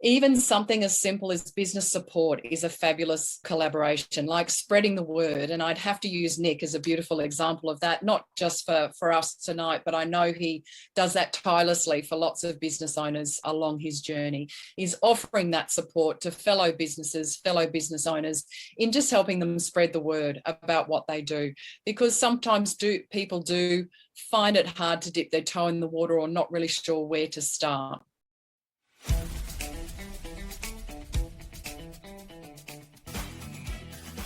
Even something as simple as business support is a fabulous collaboration, like spreading the word. And I'd have to use Nik as a beautiful example of that, not just for us tonight, but I know he does that tirelessly for lots of business owners along his journey. He's offering that support to fellow businesses, fellow business owners, in just helping them spread the word about what they do. Because sometimes people do find it hard to dip their toe in the water or not really sure where to start.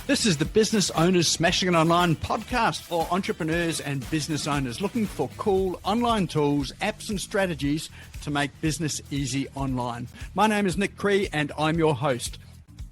This is the Business Owners Smashing It Online podcast for entrepreneurs and business owners looking for cool online tools, apps and strategies to make business easy online. My name is Nik Cree and I'm your host.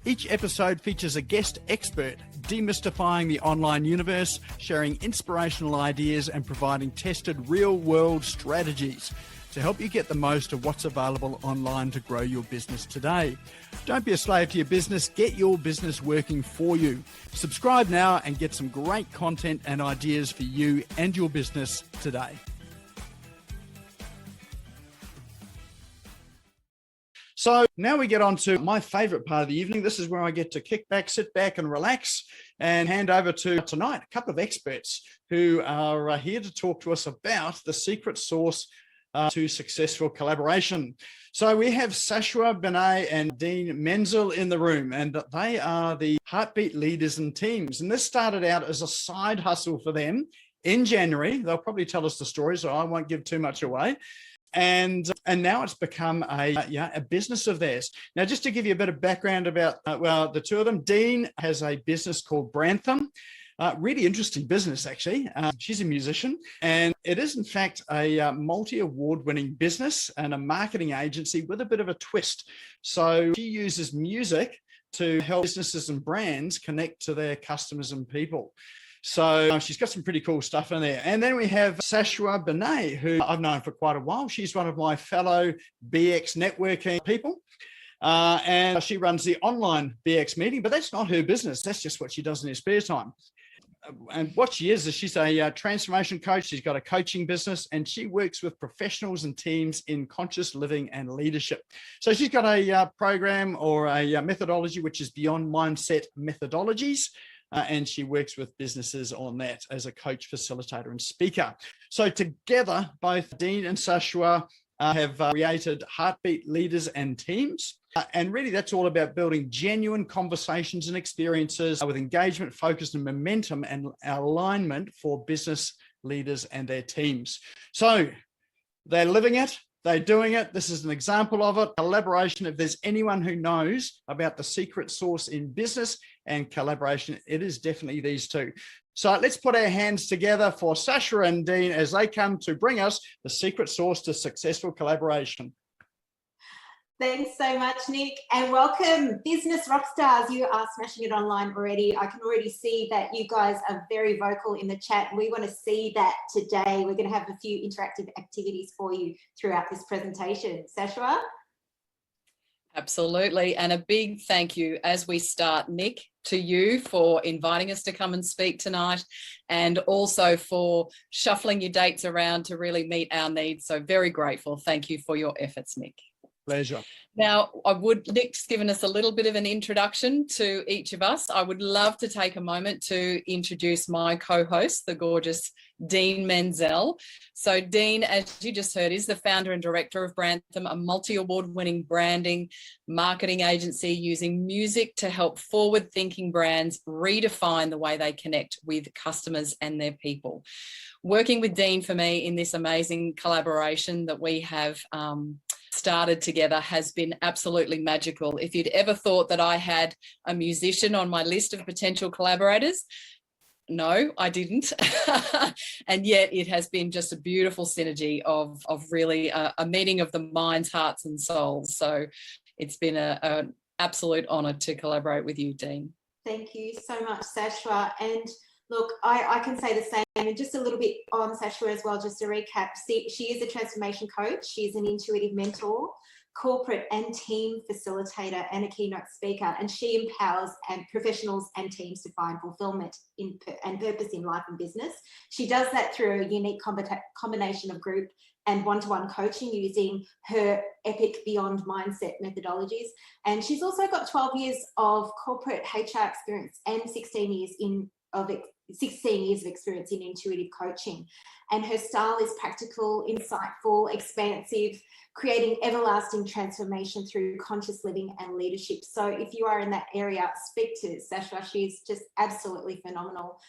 Each episode features a guest expert demystifying the online universe, sharing inspirational ideas and providing tested real-world strategies to help you get the most of what's available online to grow your business today. Don't be a slave to your business, get your business working for you. Subscribe now and get some great content and ideas for you and your business today. So now we get on to my favorite part of the evening. This is where I get to kick back, sit back and relax and hand over to tonight a couple of experts who are here to talk to us about the secret sauce to successful collaboration. So we have Sashua, Benay and Dene Menzel in the room, and they are the heartbeat leaders and teams. And this started out as a side hustle for them in January. They'll probably tell us the story, so I won't give too much away. And now it's become a business of theirs. Now, just to give you a bit of background about, the two of them, Dene has a business called Brantham. Really interesting business, actually. She's a musician, and it is, in fact, a multi-award-winning business and a marketing agency with a bit of a twist. So she uses music to help businesses and brands connect to their customers and people. So she's got some pretty cool stuff in there. And then we have Sashua Benay, who I've known for quite a while. She's one of my fellow BX networking people. And she runs the online BX meeting, but that's not her business. That's just what she does in her spare time. And what she is she's a transformation coach. She's got a coaching business and she works with professionals and teams in conscious living and leadership. So she's got a program or a methodology, which is beyond mindset methodologies. And she works with businesses on that as a coach, facilitator, and speaker. So together, both Dene and Sashua have created Heartbeat Leaders and Teams. And really, that's all about building genuine conversations and experiences with engagement, focus, and momentum and alignment for business leaders and their teams. So they're living it. They're doing it. This is an example of it. Collaboration. If there's anyone who knows about the secret sauce in business and collaboration, it is definitely these two. So let's put our hands together for Sasha and Dene as they come to bring us the secret sauce to successful collaboration. Thanks so much, Nik, and welcome, business rock stars. You are smashing it online already. I can already see that you guys are very vocal in the chat. We want to see that today. We're going to have a few interactive activities for you throughout this presentation. Sashua? Absolutely. And a big thank you as we start, Nik, to you for inviting us to come and speak tonight and also for shuffling your dates around to really meet our needs. So very grateful. Thank you for your efforts, Nik. Pleasure. Now, Nik's given us a little bit of an introduction to each of us. I would love to take a moment to introduce my co-host, the gorgeous Dene Menzel. So Dene, as you just heard, is the founder and director of Brantham, a multi-award-winning branding marketing agency using music to help forward-thinking brands redefine the way they connect with customers and their people. Working with Dene for me in this amazing collaboration that we have started together has been absolutely magical. If you'd ever thought that I had a musician on my list of potential collaborators, no, I didn't. And yet it has been just a beautiful synergy of really a meeting of the minds, hearts and souls. So it's been an absolute honour to collaborate with you, Dene. Thank you so much, Sashua. And look, I can say the same, and just a little bit on Sashua as well, just to recap. She is a transformation coach. She's an intuitive mentor, corporate and team facilitator and a keynote speaker, and she empowers professionals and teams to find fulfillment and purpose in life and business. She does that through a unique combination of group and one-to-one coaching using her epic beyond mindset methodologies. And she's also got 12 years of corporate HR experience and 16 years of experience in intuitive coaching. And her style is practical, insightful, expansive, creating everlasting transformation through conscious living and leadership. So if you are in that area, speak to Sasha. She's just absolutely phenomenal.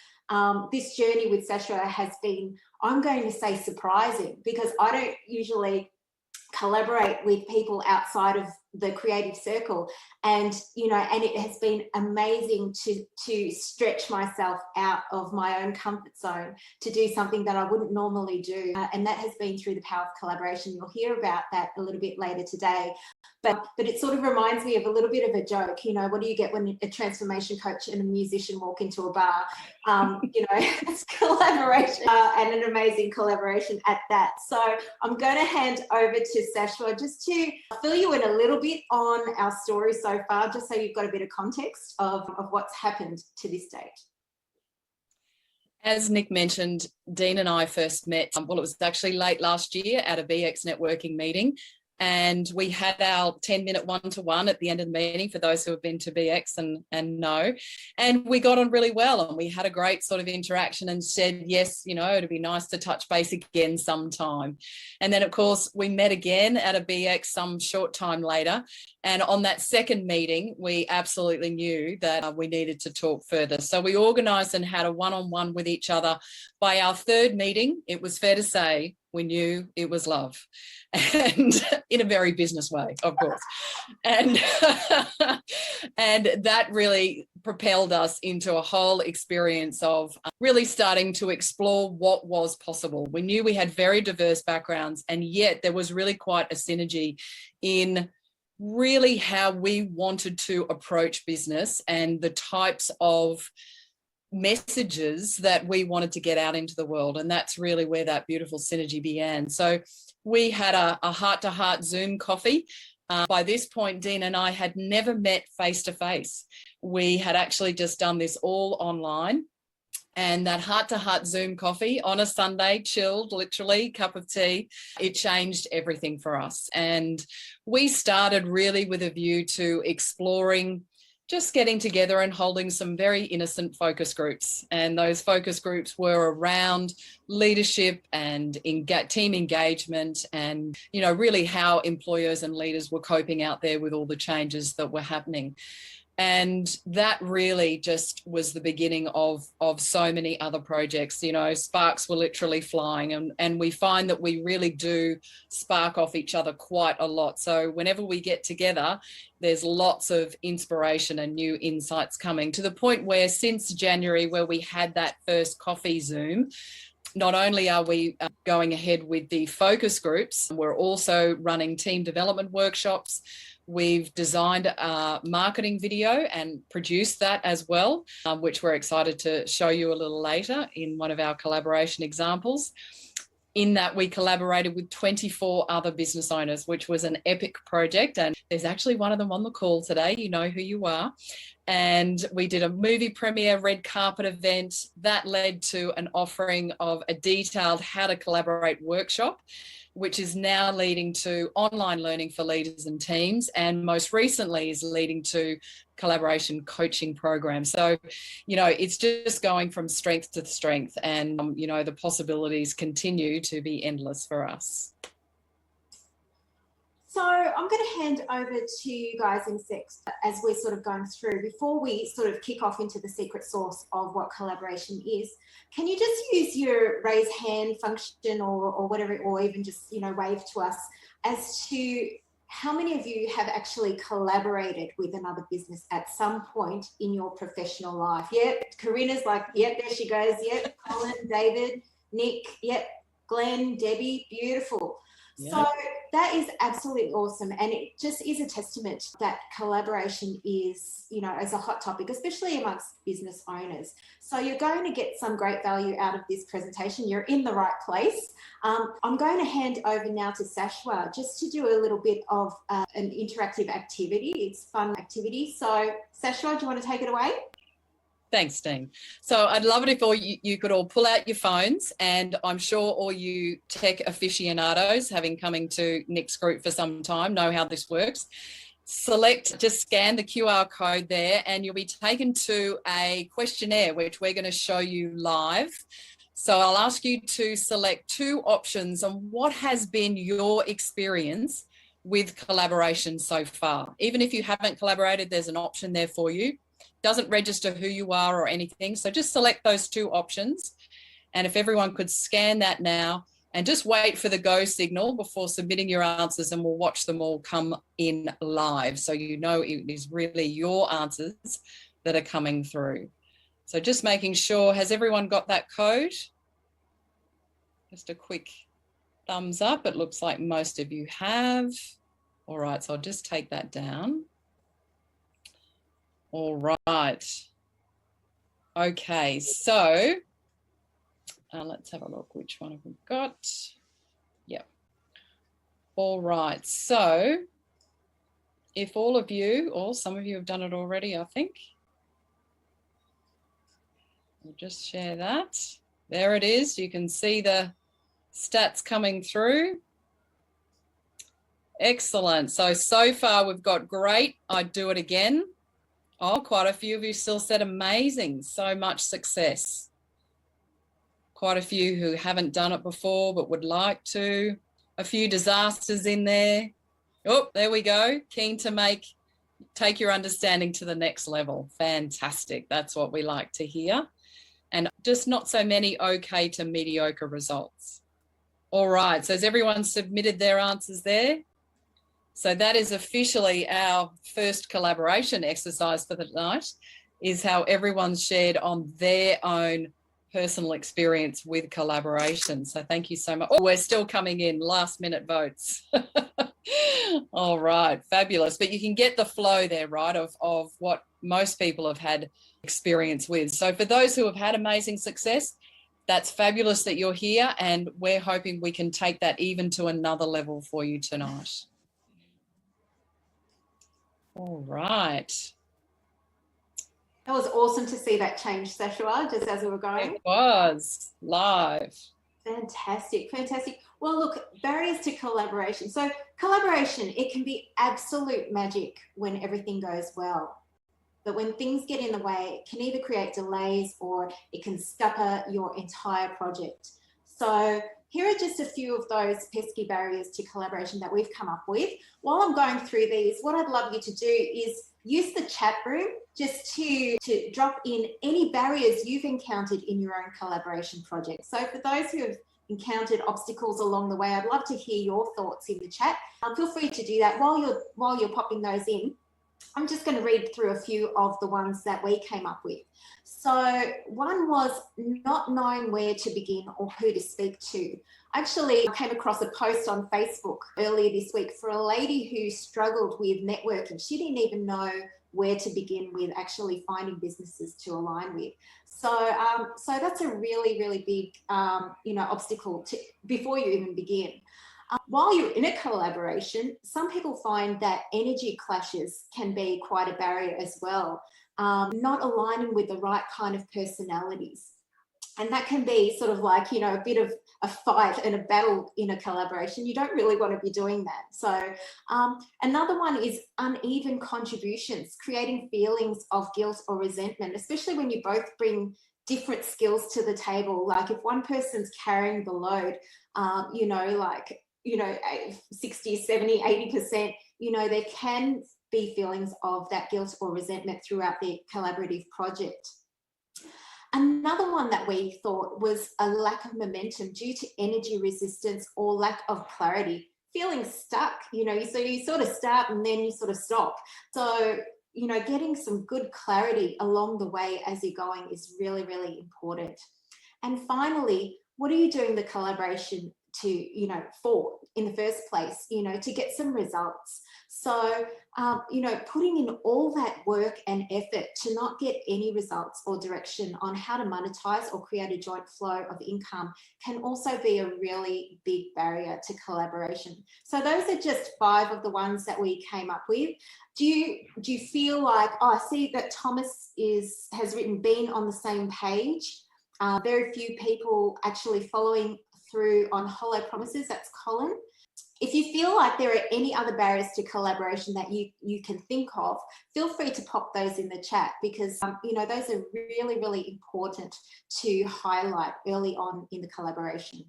This journey with Sasha has been, I'm going to say, surprising, because I don't usually collaborate with people outside of the creative circle, and and it has been amazing to stretch myself out of my own comfort zone to do something that I wouldn't normally do, and that has been through the power of collaboration. You'll hear about that a little bit later today, but it sort of reminds me of a little bit of a joke. What do you get when a transformation coach and a musician walk into a bar? It's collaboration, and an amazing collaboration at that. So I'm going to hand over to Sashua just to fill you in a little bit on our story so far, just so you've got a bit of context of what's happened to this date. As Nik mentioned, Dene and I first met, it was actually late last year at a BX networking meeting. And we had our 10-minute one-to-one at the end of the meeting, for those who have been to BX and know. And we got on really well, and we had a great sort of interaction and said, yes, it'd be nice to touch base again sometime. And then, of course, we met again at a BX some short time later. And on that second meeting, we absolutely knew that we needed to talk further. So we organised and had a one-on-one with each other. By our third meeting, it was fair to say we knew it was love, and in a very business way, of course. And and that really propelled us into a whole experience of really starting to explore what was possible. We knew we had very diverse backgrounds, and yet there was really quite a synergy in really how we wanted to approach business and the types of messages that we wanted to get out into the world. And that's really where that beautiful synergy began. So we had a heart-to-heart Zoom coffee. By this point, Dene and I had never met face-to-face. We had actually just done this all online. And that heart-to-heart Zoom coffee on a Sunday, chilled, literally, cup of tea, it changed everything for us. And we started really with a view to exploring just getting together and holding some very innocent focus groups. And those focus groups were around leadership and team engagement and, really how employers and leaders were coping out there with all the changes that were happening. And that really just was the beginning of so many other projects. Sparks were literally flying, and we find that we really do spark off each other quite a lot. So whenever we get together, there's lots of inspiration and new insights coming, to the point where since January, where we had that first coffee Zoom, not only are we going ahead with the focus groups, we're also running team development workshops. We've designed a marketing video and produced that as well, which we're excited to show you a little later in one of our collaboration examples. In that, we collaborated with 24 other business owners, which was an epic project. And there's actually one of them on the call today. You know who you are. And we did a movie premiere, red carpet event that led to an offering of a detailed how to collaborate workshop, which is now leading to online learning for leaders and teams, and most recently is leading to collaboration coaching programs. So, it's just going from strength to strength, and, the possibilities continue to be endless for us. So I'm going to hand over to you guys in sex as we're sort of going through. Before we sort of kick off into the secret sauce of what collaboration is, can you just use your raise hand function or whatever, or even just, wave to us as to how many of you have actually collaborated with another business at some point in your professional life? Yep, Karina's like, yep, there she goes. Yep, Colin, David, Nik, yep, Glenn, Debbie, beautiful. Yep. So that is absolutely awesome. And it just is a testament that collaboration is, you know, as a hot topic, especially amongst business owners. So you're going to get some great value out of this presentation. You're in the right place. I'm going to hand over now to Sashua just to do a little bit of an interactive activity. It's fun activity. So Sashua, do you want to take it away? Thanks, Dean. So I'd love it if all you could all pull out your phones, and I'm sure all you tech aficionados, having coming to Nik's group for some time, know how this works. Just scan the QR code there, and you'll be taken to a questionnaire, which we're going to show you live. So I'll ask you to select 2 options on what has been your experience with collaboration so far. Even if you haven't collaborated, there's an option there for you. Doesn't register who you are or anything. So just select those 2 options. And if everyone could scan that now and just wait for the go signal before submitting your answers, and we'll watch them all come in live. So you know it is really your answers that are coming through. So just making sure, has everyone got that code? Just a quick thumbs up. It looks like most of you have. All right, so I'll just take that down. All right. Okay, so let's have a look. Which one have we got? Yep. All right. So if all of you, or some of you have done it already, I think. We'll just share that. There it is. You can see the stats coming through. Excellent. So far we've got great. I'd do it again. Oh, quite a few of you still said amazing. So much success. Quite a few who haven't done it before but would like to. A few disasters in there. Oh, there we go. Keen to take your understanding to the next level. Fantastic. That's what we like to hear. And just not so many okay to mediocre results. All right. So has everyone submitted their answers there? So that is officially our first collaboration exercise for the night, is how everyone's shared on their own personal experience with collaboration. So thank you so much. Oh, we're still coming in, last minute votes. All right, fabulous. But you can get the flow there, right, of what most people have had experience with. So for those who have had amazing success, that's fabulous that you're here, and we're hoping we can take that even to another level for you tonight. All right. That was awesome to see that change, Sashua, just as we were going. It was live. Fantastic, fantastic. Well, look, barriers to collaboration. So collaboration, it can be absolute magic when everything goes well. But when things get in the way, it can either create delays or it can scupper your entire project. So here are just a few of those pesky barriers to collaboration that we've come up with. While I'm going through these, what I'd love you to do is use the chat room just to drop in any barriers you've encountered in your own collaboration project. So for those who have encountered obstacles along the way, I'd love to hear your thoughts in the chat. Feel free to do that while you're popping those in. I'm just going to read through a few of the ones that we came up with. So one was not knowing where to begin or who to speak to. Actually, I came across a post on Facebook earlier this week for a lady who struggled with networking. She didn't even know where to begin with actually finding businesses to align with. So that's a really, really big, obstacle before you even begin. While you're in a collaboration, some people find that energy clashes can be quite a barrier as well, not aligning with the right kind of personalities. And that can be sort of like, a bit of a fight and a battle in a collaboration. You don't really want to be doing that. So another one is uneven contributions, creating feelings of guilt or resentment, especially when you both bring different skills to the table. Like if one person's carrying the load, 60, 70, 80%, there can be feelings of that guilt or resentment throughout the collaborative project. Another one that we thought was a lack of momentum due to energy resistance or lack of clarity, feeling stuck, so you sort of start and then you sort of stop. So, getting some good clarity along the way as you're going is really, really important. And finally, what are you doing the collaboration for in the first place, to get some results. So, putting in all that work and effort to not get any results or direction on how to monetize or create a joint flow of income can also be a really big barrier to collaboration. So those are just 5 of the ones that we came up with. Do you feel like, I see that Thomas has written being on the same page. Very few people actually following through on hollow promises. That's Colin. If you feel like there are any other barriers to collaboration that you can think of, feel free to pop those in the chat, because those are really, really important to highlight early on in the collaboration.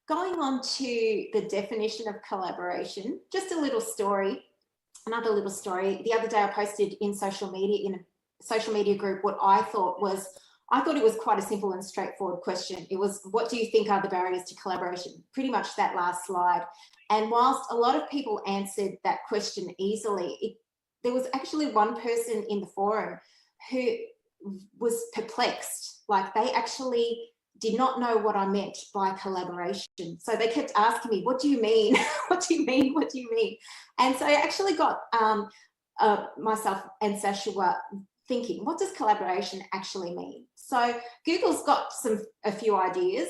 Going on to the definition of collaboration, just a little story, another little story. The other day I posted in social media, in a social media group, what I thought it was quite a simple and straightforward question. It was, what do you think are the barriers to collaboration? Pretty much that last slide. And whilst a lot of people answered that question easily, there was actually one person in the forum who was perplexed. Like, they actually did not know what I meant by collaboration. So they kept asking me, what do you mean? What do you mean? What do you mean? And so I actually got myself and Sashua thinking, what does collaboration actually mean? So Google's got a few ideas,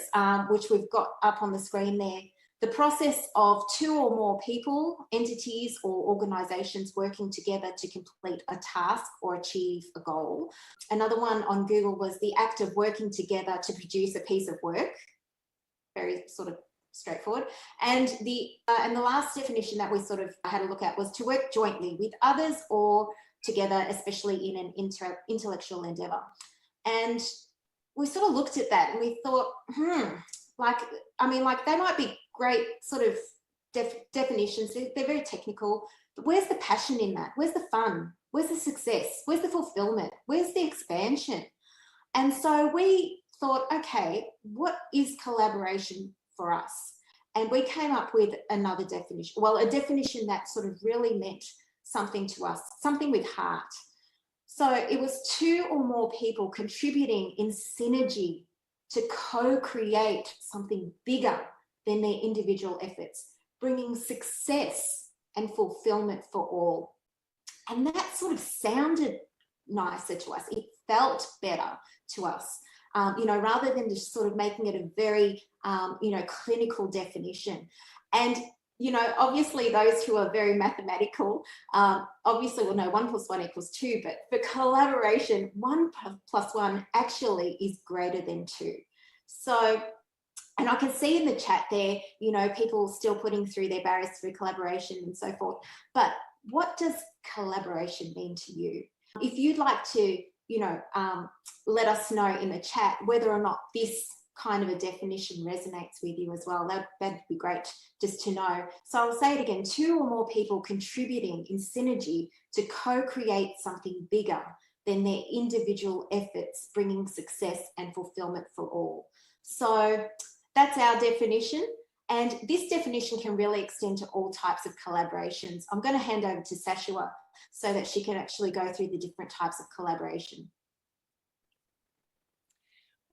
which we've got up on the screen there. The process of 2 or more people, entities, or organizations working together to complete a task or achieve a goal. Another one on Google was the act of working together to produce a piece of work. Very sort of straightforward. And the last definition that we sort of had a look at was to work jointly with others or together, especially in an intellectual endeavor. And we sort of looked at that and we thought, they might be great sort of definitions. They're very technical, but where's the passion in that? Where's the fun? Where's the success? Where's the fulfillment? Where's the expansion? And so we thought, okay, what is collaboration for us? And we came up with another definition. Well, a definition that sort of really meant something to us, something with heart. So it was 2 or more people contributing in synergy to co-create something bigger than their individual efforts, bringing success and fulfillment for all. And that sort of sounded nicer to us. It felt better to us, rather than just sort of making it a very, clinical definition. And obviously those who are very mathematical, obviously will know 1 + 1 = 2, but for collaboration, 1 + 1 actually is greater than 2. So, and I can see in the chat there, people still putting through their barriers through collaboration and so forth. But what does collaboration mean to you? If you'd like to, let us know in the chat whether or not this kind of a definition resonates with you as well. That'd be great just to know. So I'll say it again, 2 or more people contributing in synergy to co-create something bigger than their individual efforts, bringing success and fulfillment for all. So that's our definition. And this definition can really extend to all types of collaborations. I'm going to hand over to Sashua so that she can actually go through the different types of collaboration.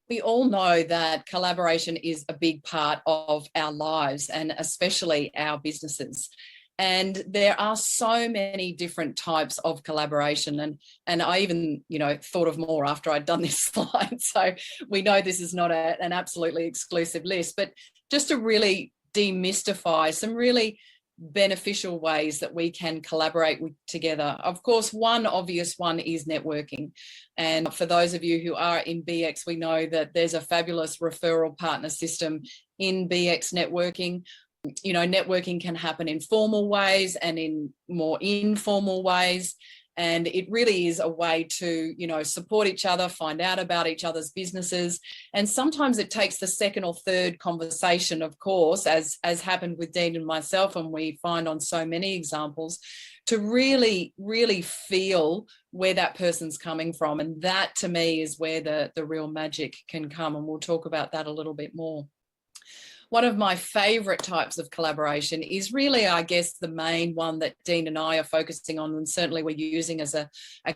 We all know that collaboration is a big part of our lives, and especially our businesses. And there are so many different types of collaboration. And I even, thought of more after I'd done this slide. So we know this is not an absolutely exclusive list, but just to really demystify some really beneficial ways that we can collaborate together. Of course, one obvious one is networking. And for those of you who are in BX, we know that there's a fabulous referral partner system in BX networking. Networking can happen in formal ways and in more informal ways. And it really is a way to, support each other, find out about each other's businesses. And sometimes it takes the second or third conversation, of course, as happened with Dene and myself, and we find on so many examples, to really, really feel where that person's coming from. And that, to me, is where the real magic can come. And we'll talk about that a little bit more. One of my favorite types of collaboration is really, I guess, the main one that Dene and I are focusing on, and certainly we're using as a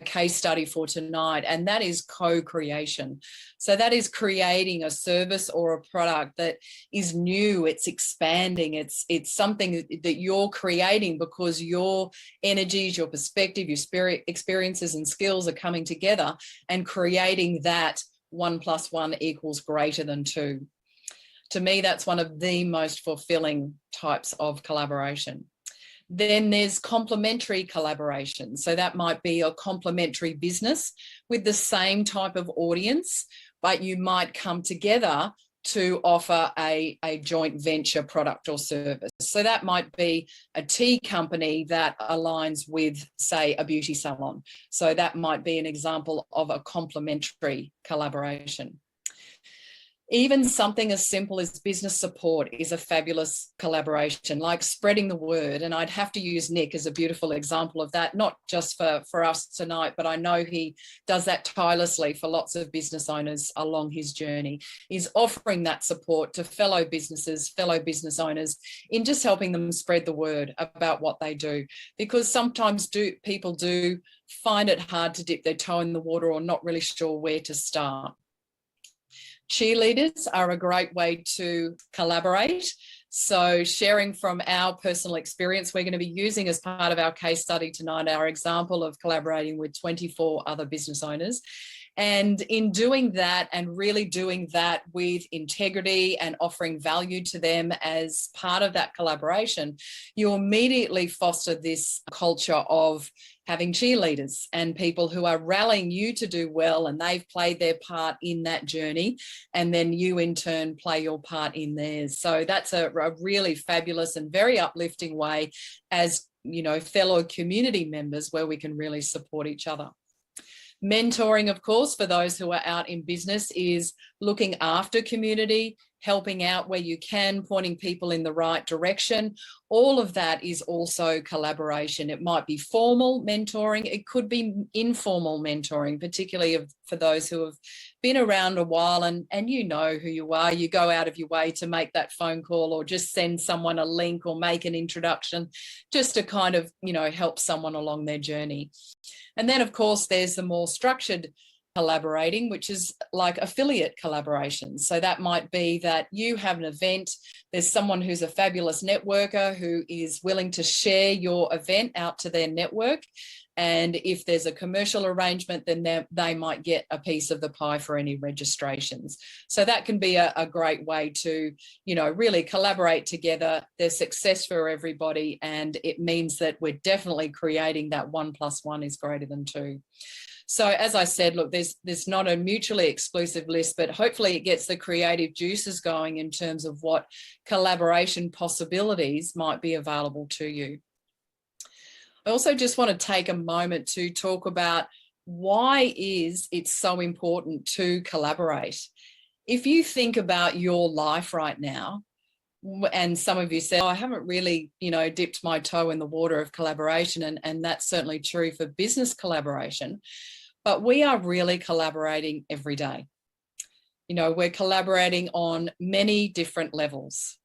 case study for tonight, and that is co-creation. So that is creating a service or a product that is new, it's expanding, it's something that you're creating because your energies, your perspective, your spirit, experiences and skills are coming together and creating that 1 + 1 = greater than 2. To me, that's one of the most fulfilling types of collaboration. Then there's complementary collaboration. So that might be a complementary business with the same type of audience, but you might come together to offer a joint venture product or service. So that might be a tea company that aligns with, say, a beauty salon. So that might be an example of a complementary collaboration. Even something as simple as business support is a fabulous collaboration, like spreading the word. And I'd have to use Nik as a beautiful example of that, not just for us tonight, but I know he does that tirelessly for lots of business owners along his journey. He's offering that support to fellow businesses, fellow business owners, in just helping them spread the word about what they do. Because sometimes people do find it hard to dip their toe in the water or not really sure where to start. Cheerleaders are a great way to collaborate. So sharing from our personal experience, we're going to be using as part of our case study tonight, our example of collaborating with 24 other business owners. And in doing that and really doing that with integrity and offering value to them as part of that collaboration, you immediately foster this culture of having cheerleaders and people who are rallying you to do well, and they've played their part in that journey, and then you in turn play your part in theirs. So that's a really fabulous and very uplifting way as, you know, fellow community members where we can really support each other. Mentoring, of course, for those who are out in business, is looking after community, helping out where you can, pointing people in the right direction. All of that is also collaboration. It might be formal mentoring. It could be informal mentoring, particularly for those who have been around a while and you know who you are. You go out of your way to make that phone call or just send someone a link or make an introduction just to kind of, you know, help someone along their journey. And then, of course, there's the more structured collaborating, which is like affiliate collaboration. So that might be that you have an event, there's someone who's a fabulous networker who is willing to share your event out to their network. And if there's a commercial arrangement, then they might get a piece of the pie for any registrations. So that can be a great way to, you know, really collaborate together. There's success for everybody. And it means that we're definitely creating that 1 + 1 = greater than 2. So as I said, look, there's not a mutually exclusive list, but hopefully it gets the creative juices going in terms of what collaboration possibilities might be available to you. I also just want to take a moment to talk about why is it so important to collaborate. If you think about your life right now, and some of you said, oh, I haven't really, you know, dipped my toe in the water of collaboration, and that's certainly true for business collaboration, but we are really collaborating every day. You know, we're collaborating on many different levels.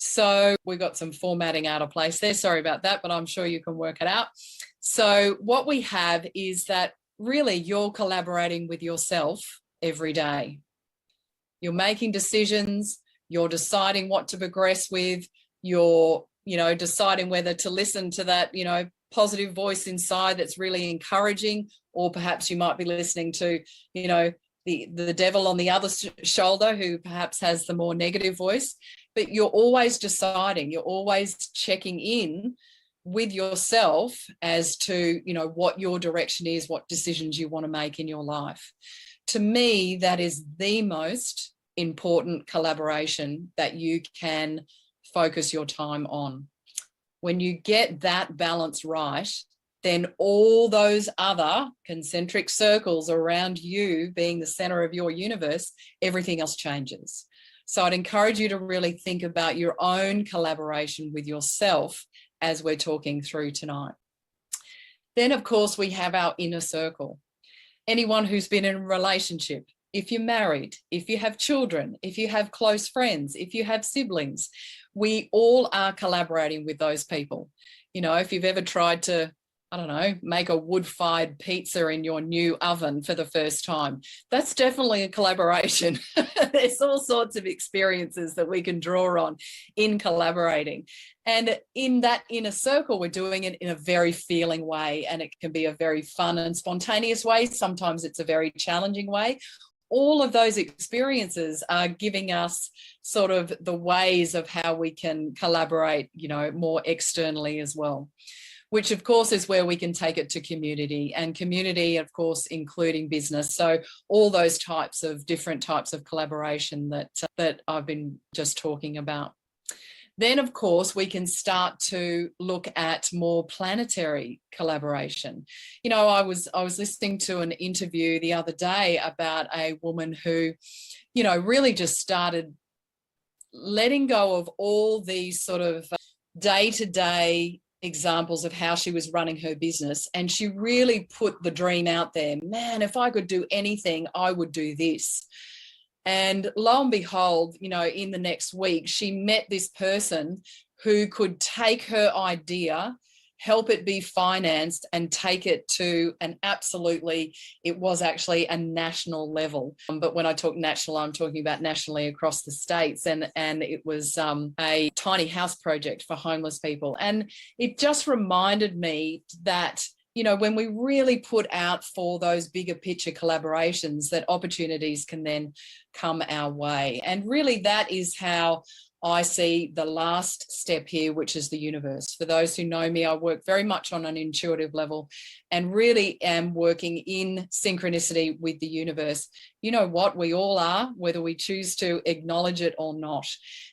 So we got some formatting out of place there. Sorry about that, but I'm sure you can work it out. So what we have is that really you're collaborating with yourself every day. You're making decisions, you're deciding what to progress with, you're, you know, deciding whether to listen to that, you know, positive voice inside that's really encouraging, or perhaps you might be listening to, you know, the devil on the other shoulder who perhaps has the more negative voice. But you're always deciding, you're always checking in with yourself as to, you know, what your direction is, what decisions you want to make in your life. To me, that is the most important collaboration that you can focus your time on. When you get that balance right, then all those other concentric circles around you being the center of your universe, everything else changes. So I'd encourage you to really think about your own collaboration with yourself as we're talking through tonight. Then, of course, we have our inner circle. Anyone who's been in a relationship if you're married, if you have children, if you have close friends, if you have siblings, we all are collaborating with those people. You know, if you've ever tried to, I don't know, make a wood-fired pizza in your new oven for the first time, that's definitely a collaboration. There's all sorts of experiences that we can draw on in collaborating. And in that inner circle, we're doing it in a very feeling way, and it can be a very fun and spontaneous way. Sometimes it's a very challenging way. All of those experiences are giving us sort of the ways of how we can collaborate, you know, more externally as well, which of course is where we can take it to community, and community, of course, including business. So all those types of different types of collaboration that I've been just talking about. Then, of course, we can start to look at more planetary collaboration. You know, I was listening to an interview the other day about a woman who, you know, really just started letting go of all these sort of day-to-day examples of how she was running her business. And she really put the dream out there. Man, if I could do anything, I would do this. And lo and behold, you know, in the next week, she met this person who could take her idea, help it be financed, and take it to it was actually a national level. But when I talk national, I'm talking about nationally across the states. And it was a tiny house project for homeless people. And it just reminded me that, you know, when we really put out for those bigger picture collaborations, that opportunities can then come our way. And really that is how I see the last step here, which is the universe. For those who know me, I work very much on an intuitive level and really am working in synchronicity with the universe. You know what? We all are, whether we choose to acknowledge it or not.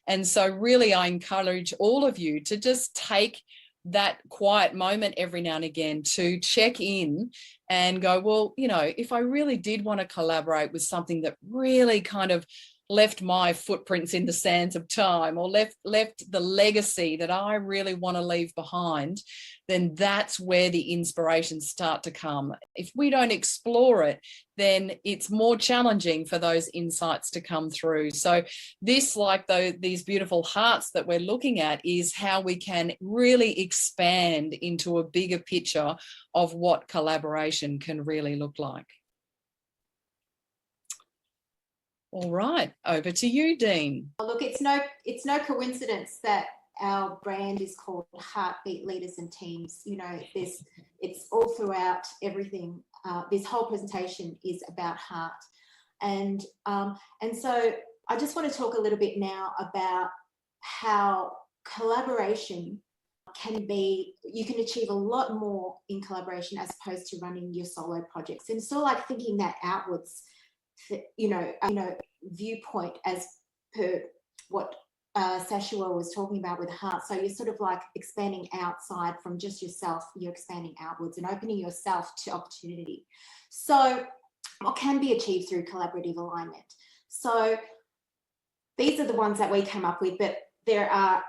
And so really I encourage all of you to just take that quiet moment every now and again to check in and go, well, you know, if I really did want to collaborate with something that really kind of left my footprints in the sands of time, or left the legacy that I really want to leave behind, then that's where the inspirations start to come. If we don't explore it, then it's more challenging for those insights to come through. So this, like these beautiful hearts that we're looking at, is how we can really expand into a bigger picture of what collaboration can really look like. All right, over to you, Dene. Look, it's no coincidence that our brand is called Heartbeat Leaders and Teams. You know, it's all throughout everything. This whole presentation is about heart, and so I just want to talk a little bit now about how collaboration can be. You can achieve a lot more in collaboration as opposed to running your solo projects, and so like thinking that outwards. You know, viewpoint as per what Sashua was talking about with heart. So you're sort of like expanding outside from just yourself, you're expanding outwards and opening yourself to opportunity. So what can be achieved through collaborative alignment? So these are the ones that we came up with, but there are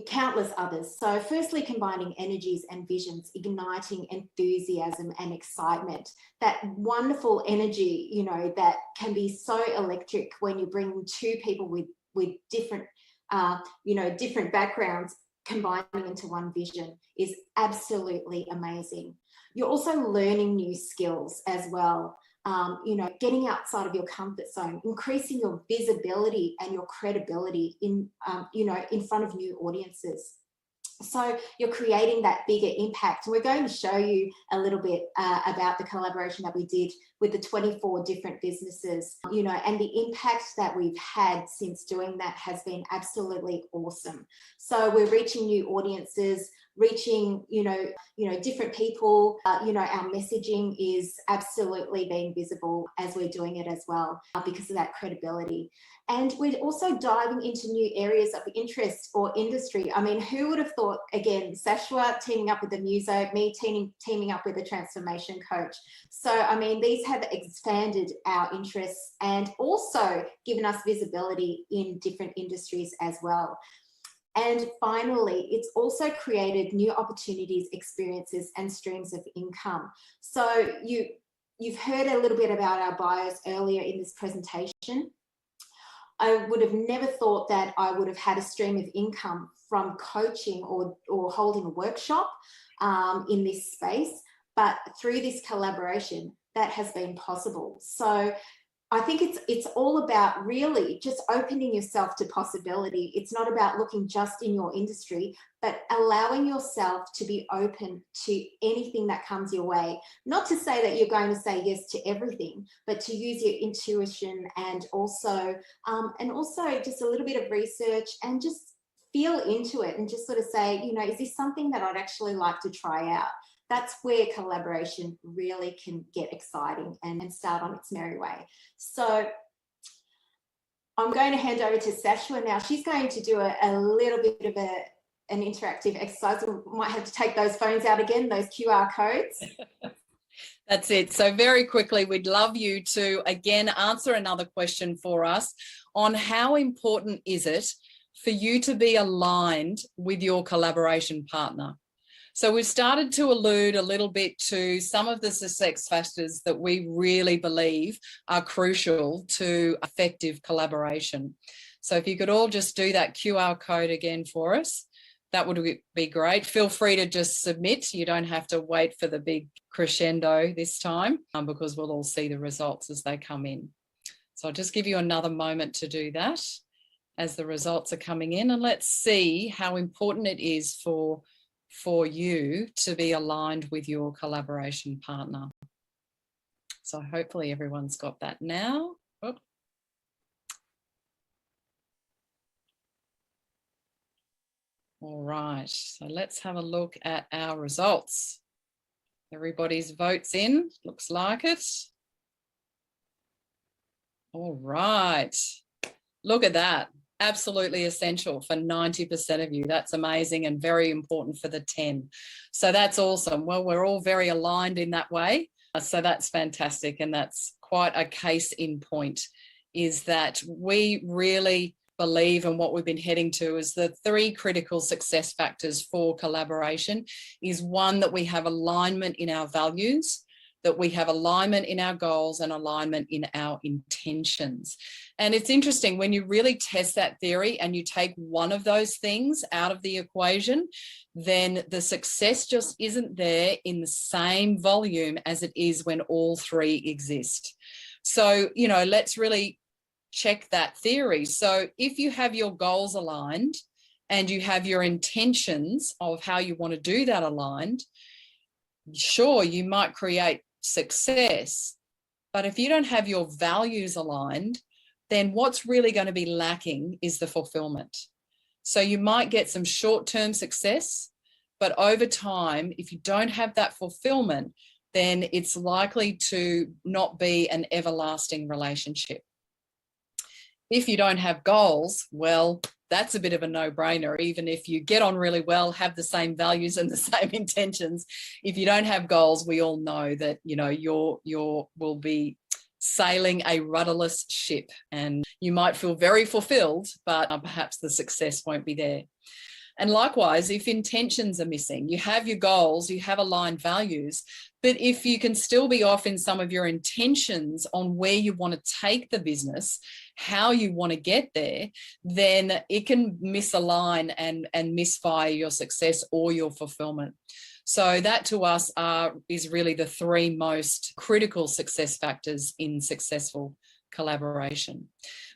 countless others. So firstly, combining energies and visions, igniting enthusiasm and excitement, that wonderful energy, you know, that can be so electric when you bring two people with different, you know, different backgrounds combining into one vision is absolutely amazing. You're also learning new skills as well. You know, getting outside of your comfort zone, increasing your visibility and your credibility in, you know, in front of new audiences. So you're creating that bigger impact. And we're going to show you a little bit about the collaboration that we did with the 24 different businesses, you know, and the impact that we've had since doing that has been absolutely awesome. So we're reaching new audiences, reaching, you know, different people. You know, our messaging is absolutely being visible as we're doing it as well because of that credibility. And we're also diving into new areas of interest or industry. I mean, who would have thought, again, Sashua teaming up with the muso, me teaming up with a transformation coach. So, I mean, these have expanded our interests and also given us visibility in different industries as well. And finally, it's also created new opportunities, experiences, and streams of income. So you've heard a little bit about our bios earlier in this presentation. I would have never thought that I would have had a stream of income from coaching or holding a workshop in this space, but through this collaboration, that has been possible. So I think it's all about really just opening yourself to possibility. It's not about looking just in your industry, but allowing yourself to be open to anything that comes your way. Not to say that you're going to say yes to everything, but to use your intuition and also just a little bit of research and just feel into it and just sort of say, you know, is this something that I'd actually like to try out? That's where collaboration really can get exciting and start on its merry way. So I'm going to hand over to Sashua now. She's going to do a little bit of an interactive exercise. We might have to take those phones out again, those QR codes. That's it. So very quickly, we'd love you to, again, answer another question for us on how important is it for you to be aligned with your collaboration partner. So we've started to allude a little bit to some of the success factors that we really believe are crucial to effective collaboration. So if you could all just do that QR code again for us, that would be great. Feel free to just submit. You don't have to wait for the big crescendo this time because we'll all see the results as they come in. So I'll just give you another moment to do that as the results are coming in, and let's see how important it is for you to be aligned with your collaboration partner. So hopefully everyone's got that now. Oh. All right, so let's have a look at our results. Everybody's votes in, looks like it. All right, look at that. Absolutely essential for 90% of you. That's amazing and very important for the 10. So that's awesome. Well, we're all very aligned in that way. So that's fantastic. And that's quite a case in point, is that we really believe, and what we've been heading to is the 3 critical success factors for collaboration is, 1, that we have alignment in our values, that we have alignment in our goals and alignment in our intentions. And it's interesting when you really test that theory and you take one of those things out of the equation, then the success just isn't there in the same volume as it is when all 3 exist. So, you know, let's really check that theory. So if you have your goals aligned and you have your intentions of how you want to do that aligned, sure, you might create success, but if you don't have your values aligned, then what's really going to be lacking is the fulfillment. So you might get some short-term success, but over time, if you don't have that fulfillment, then it's likely to not be an everlasting relationship. If you don't have goals, well, that's a bit of a no-brainer. Even if you get on really well, have the same values and the same intentions, if you don't have goals, we all know that, you know, you will be sailing a rudderless ship, and you might feel very fulfilled, but perhaps the success won't be there. And likewise, if intentions are missing, you have your goals, you have aligned values, but if you can still be off in some of your intentions on where you want to take the business, how you want to get there, then it can misalign and misfire your success or your fulfillment. So that to us is really the 3 most critical success factors in successful collaboration.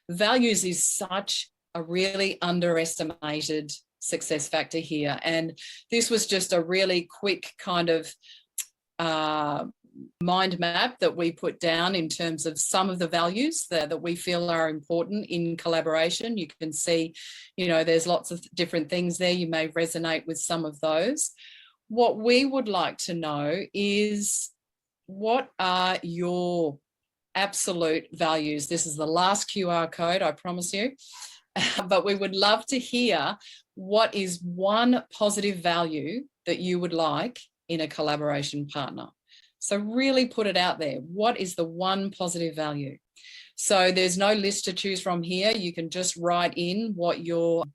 Values is such a really underestimated success factor here. And this was just a really quick kind of mind map that we put down in terms of some of the values that we feel are important in collaboration. You can see, you know, there's lots of different things there. You may resonate with some of those. What we would like to know is, what are your absolute values? This is the last QR code, I promise you. But we would love to hear, what is one positive value that you would like in a collaboration partner? So really put it out there. What is the one positive value? So there's no list to choose from here. You can just write in what your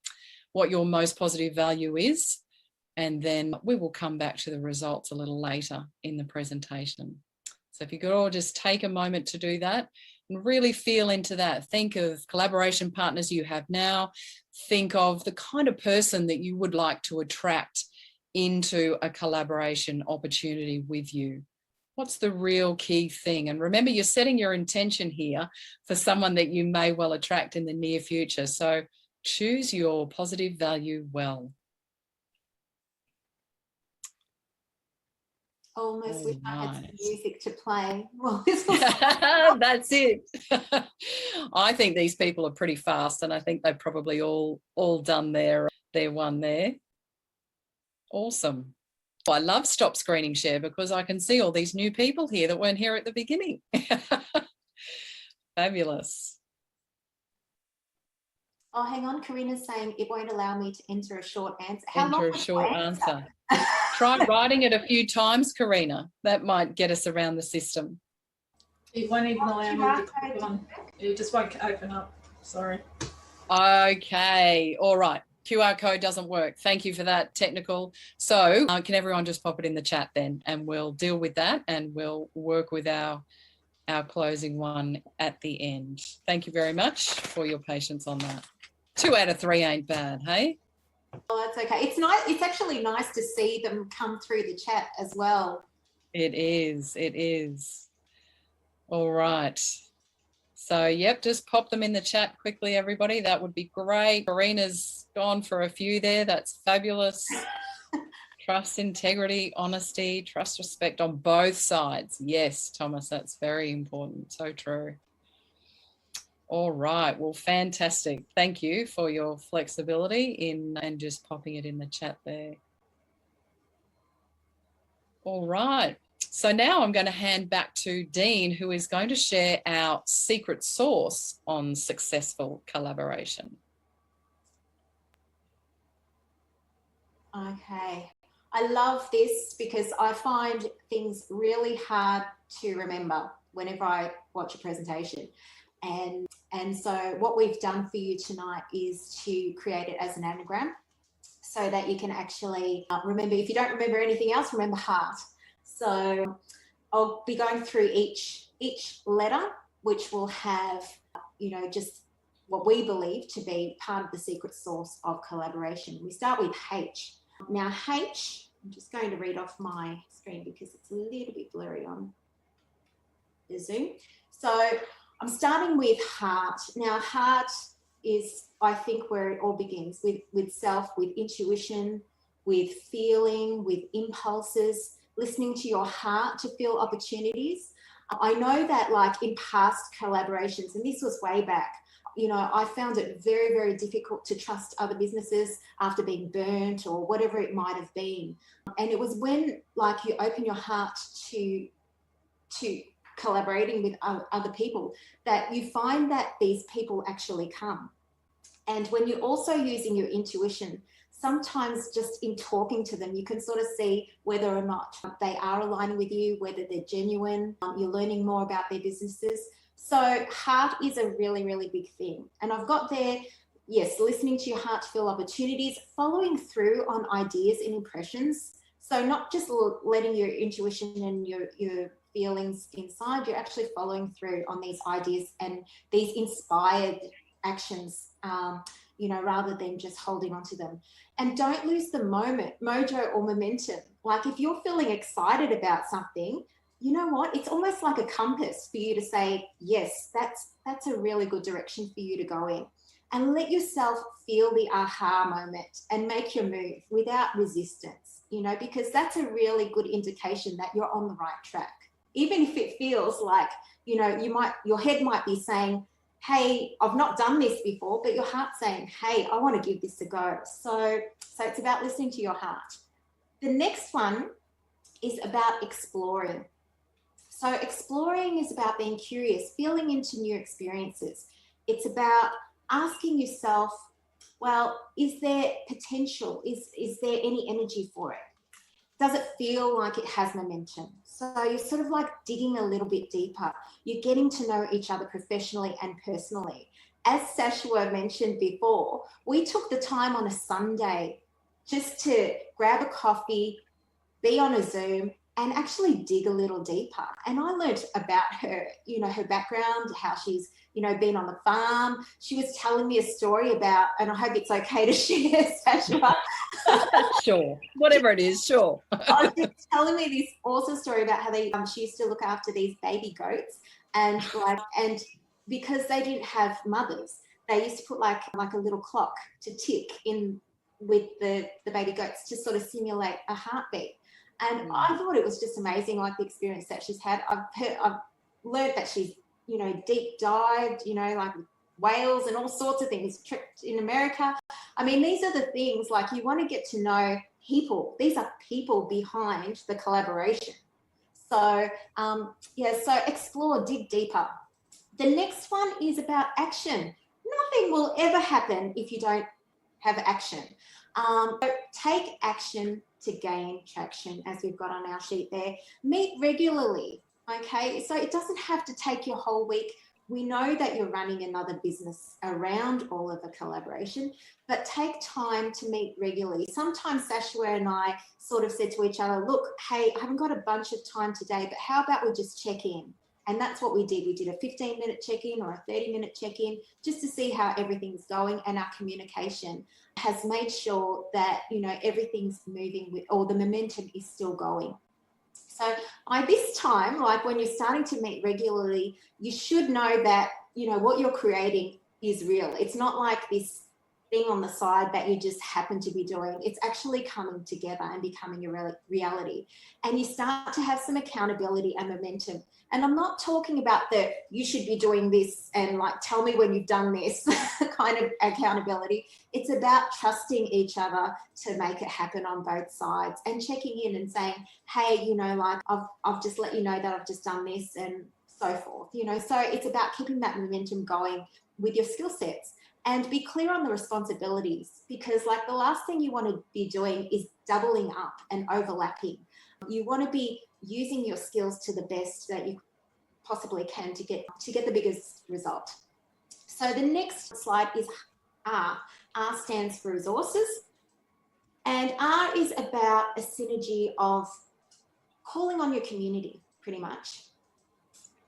most positive value is, and then we will come back to the results a little later in the presentation. So if you could all just take a moment to do that and really feel into that. Think of collaboration partners you have now. Think of the kind of person that you would like to attract into a collaboration opportunity with you. What's the real key thing? And remember, you're setting your intention here for someone that you may well attract in the near future. So choose your positive value well. Almost wish I had some music to play. Well, this was that's it. I think these people are pretty fast, and I think they've probably all done their one there. Awesome. I love stop screening share because I can see all these new people here that weren't here at the beginning. Fabulous. Oh, hang on. Karina's saying it won't allow me to enter a short answer. Enter a short answer. Try writing it a few times, Karina. That might get us around the system. It won't even allow me to click on. It just won't open up. Sorry. Okay. All right. QR code doesn't work. Thank you for that technical. So can everyone just pop it in the chat then, and we'll deal with that, and we'll work with our closing one at the end. Thank you very much for your patience on that. 2 out of 3 ain't bad, hey? Oh, that's okay. It's nice. It's actually nice to see them come through the chat as well. It is. It is. All right. So, yep, just pop them in the chat quickly, everybody. That would be great. Karina's gone for a few there. That's fabulous. Trust, integrity, honesty, trust, respect on both sides. Yes, Thomas, that's very important. So true. All right. Well, fantastic. Thank you for your flexibility and just popping it in the chat there. All right. So now I'm going to hand back to Dene, who is going to share our secret sauce on successful collaboration. Okay. I love this because I find things really hard to remember whenever I watch a presentation. And so what we've done for you tonight is to create it as an anagram so that you can actually remember. If you don't remember anything else, remember heart. So I'll be going through each letter, which will have, you know, just what we believe to be part of the secret sauce of collaboration. We start with H. Now H, I'm just going to read off my screen because it's a little bit blurry on the Zoom. So I'm starting with heart. Now heart is, I think, where it all begins, with self, with intuition, with feeling, with impulses, listening to your heart to feel opportunities. I know that like in past collaborations, and this was way back, you know, I found it very, very difficult to trust other businesses after being burnt or whatever it might have been. And it was when like you open your heart to collaborating with other people that you find that these people actually come. And when you're also using your intuition, sometimes just in talking to them, you can sort of see whether or not they are aligning with you, whether they're genuine. You're learning more about their businesses. So heart is a really, really big thing. And I've got there, yes, listening to your heart to feel opportunities, following through on ideas and impressions. So not just letting your intuition and your feelings inside, you're actually following through on these ideas and these inspired actions, you know, rather than just holding on to them. And don't lose the mojo or momentum. Like if you're feeling excited about something, you know what? It's almost like a compass for you to say, yes, that's a really good direction for you to go in. And let yourself feel the aha moment and make your move without resistance, you know, because that's a really good indication that you're on the right track. Even if it feels like, you know, your head might be saying, hey, I've not done this before, but your heart's saying, hey, I want to give this a go. So it's about listening to your heart. The next one is about exploring. So exploring is about being curious, feeling into new experiences. It's about asking yourself, well, is there potential? Is there any energy for it? Does it feel like it has momentum? So you're sort of like digging a little bit deeper. You're getting to know each other professionally and personally. As Sashua mentioned before, we took the time on a Sunday just to grab a coffee, be on a Zoom and actually dig a little deeper. And I learned about her, her background, how she's, been on the farm. She was telling me a story about, and I hope it's okay to share, Sashua. Sure, whatever it is, sure. I was telling me this awesome story about how she used to look after these baby goats, and because they didn't have mothers, they used to put like a little clock to tick in with the baby goats to sort of simulate a heartbeat. And I thought it was just amazing, like the experience that she's had. I've learned that she's, deep dived, like whales and all sorts of things, tripped in America. I mean, these are the things, like, you want to get to know people. These are people behind the collaboration. So, so explore, dig deeper. The next one is about action. Nothing will ever happen if you don't have action. Take action to gain traction, as we've got on our sheet there. Meet regularly, okay? So it doesn't have to take your whole week. We know that you're running another business around all of the collaboration, but take time to meet regularly. Sometimes Sashua and I sort of said to each other, look, hey, I haven't got a bunch of time today, but how about we just check in? And that's what we did. We did a 15-minute check-in or a 30-minute check-in just to see how everything's going, and our communication has made sure that, everything's moving with, or the momentum is still going. So by this time, like when you're starting to meet regularly, you should know that, what you're creating is real. It's not like this thing on the side that you just happen to be doing. It's actually coming together and becoming a reality. And you start to have some accountability and momentum. And I'm not talking about the, you should be doing this and like, tell me when you've done this kind of accountability. It's about trusting each other to make it happen on both sides, and checking in and saying, hey, like I've just let you know that I've just done this, and so forth, So it's about keeping that momentum going with your skill sets. And be clear on the responsibilities, because like the last thing you want to be doing is doubling up and overlapping. You want to be using your skills to the best that you possibly can to get the biggest result. So the next slide is R. R stands for resources. And R is about a synergy of calling on your community, pretty much.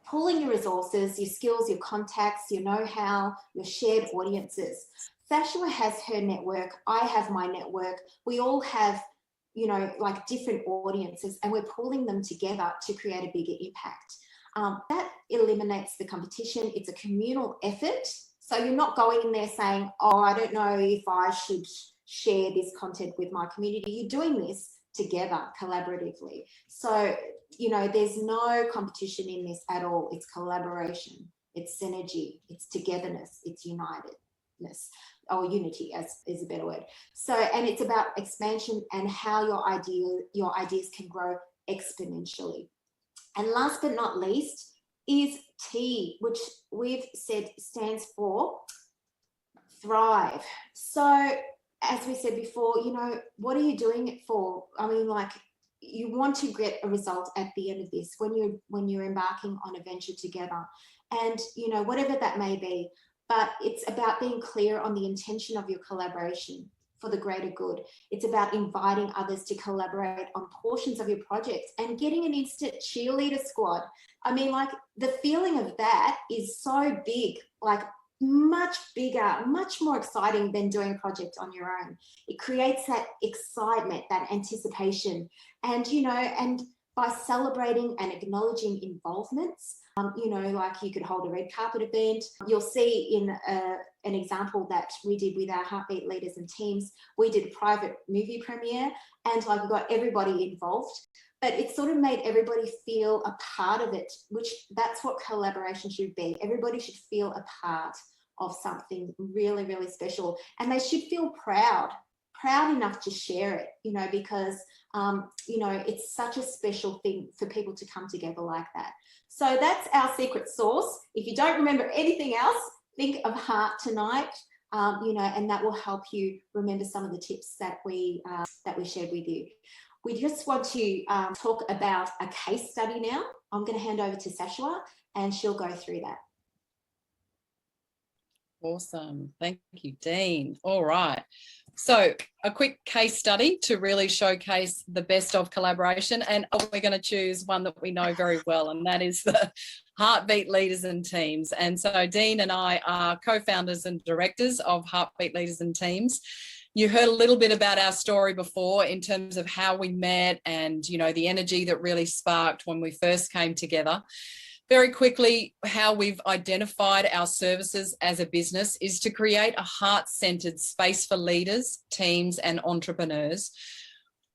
Pulling your resources, your skills, your contacts, your know-how, your shared audiences. Sashua has her network. I have my network. We all have, like different audiences, and we're pulling them together to create a bigger impact. That eliminates the competition. It's a communal effort. So you're not going in there saying, oh, I don't know if I should share this content with my community. You're doing this together collaboratively. So, there's no competition in this at all. It's collaboration, it's synergy, it's togetherness, it's unitedness, or unity as is a better word. So, and it's about expansion and how your ideas can grow exponentially. And last but not least is T, which we've said stands for thrive. So as we said before, what are you doing it for? I mean, like, you want to get a result at the end of this when you're embarking on a venture together, and whatever that may be. But it's about being clear on the intention of your collaboration for the greater good. It's about inviting others to collaborate on portions of your project and getting an instant cheerleader squad. I mean, like, the feeling of that is so big, like much bigger, much more exciting than doing a project on your own. It creates that excitement, that anticipation, and and by celebrating and acknowledging involvements, like you could hold a red carpet event. You'll see in an example that we did with our Heartbeat leaders and teams. We did a private movie premiere, and like we got everybody involved, but it sort of made everybody feel a part of it, which that's what collaboration should be. Everybody should feel a part of something really, really special, and they should feel proud enough to share it, because, it's such a special thing for people to come together like that. So that's our secret sauce. If you don't remember anything else, think of heart tonight, and that will help you remember some of the tips that we shared with you. We just want to talk about a case study now. I'm going to hand over to Sashua, and she'll go through that. Awesome. Thank you, Dean. All right. So a quick case study to really showcase the best of collaboration. And we're going to choose one that we know very well, and that is the Heartbeat Leaders and Teams. And so Dean and I are co-founders and directors of Heartbeat Leaders and Teams. You heard a little bit about our story before in terms of how we met and, you know, the energy that really sparked when we first came together. Very quickly, how we've identified our services as a business is to create a heart-centered space for leaders, teams, and entrepreneurs,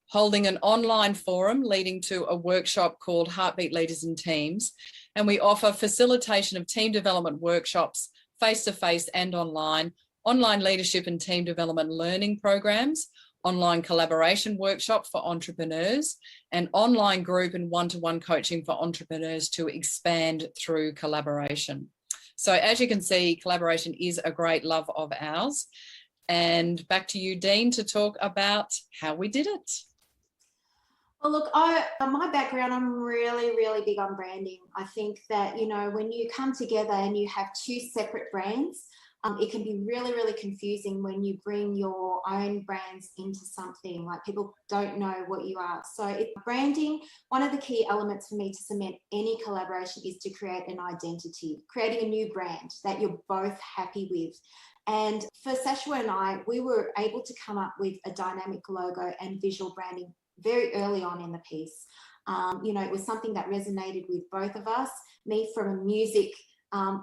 holding an online forum leading to a workshop called Heartbeat Leaders and Teams. And we offer facilitation of team development workshops, face-to-face and online leadership and team development learning programs, online collaboration workshop for entrepreneurs, and online group and one-to-one coaching for entrepreneurs to expand through collaboration. So as you can see, collaboration is a great love of ours. And back to you, Dean, to talk about how we did it. Well, look, my background, I'm really big on branding. I think that, you know, when you come together and you have two separate brands, it can be really confusing when you bring your own brands into something, like people don't know what you are. So branding, one of the key elements for me to cement any collaboration is to create an identity, creating a new brand that you're both happy with. And for Sashua and I, we were able to come up with a dynamic logo and visual branding very early on in the piece. You know, it was something that resonated with both of us, me from a music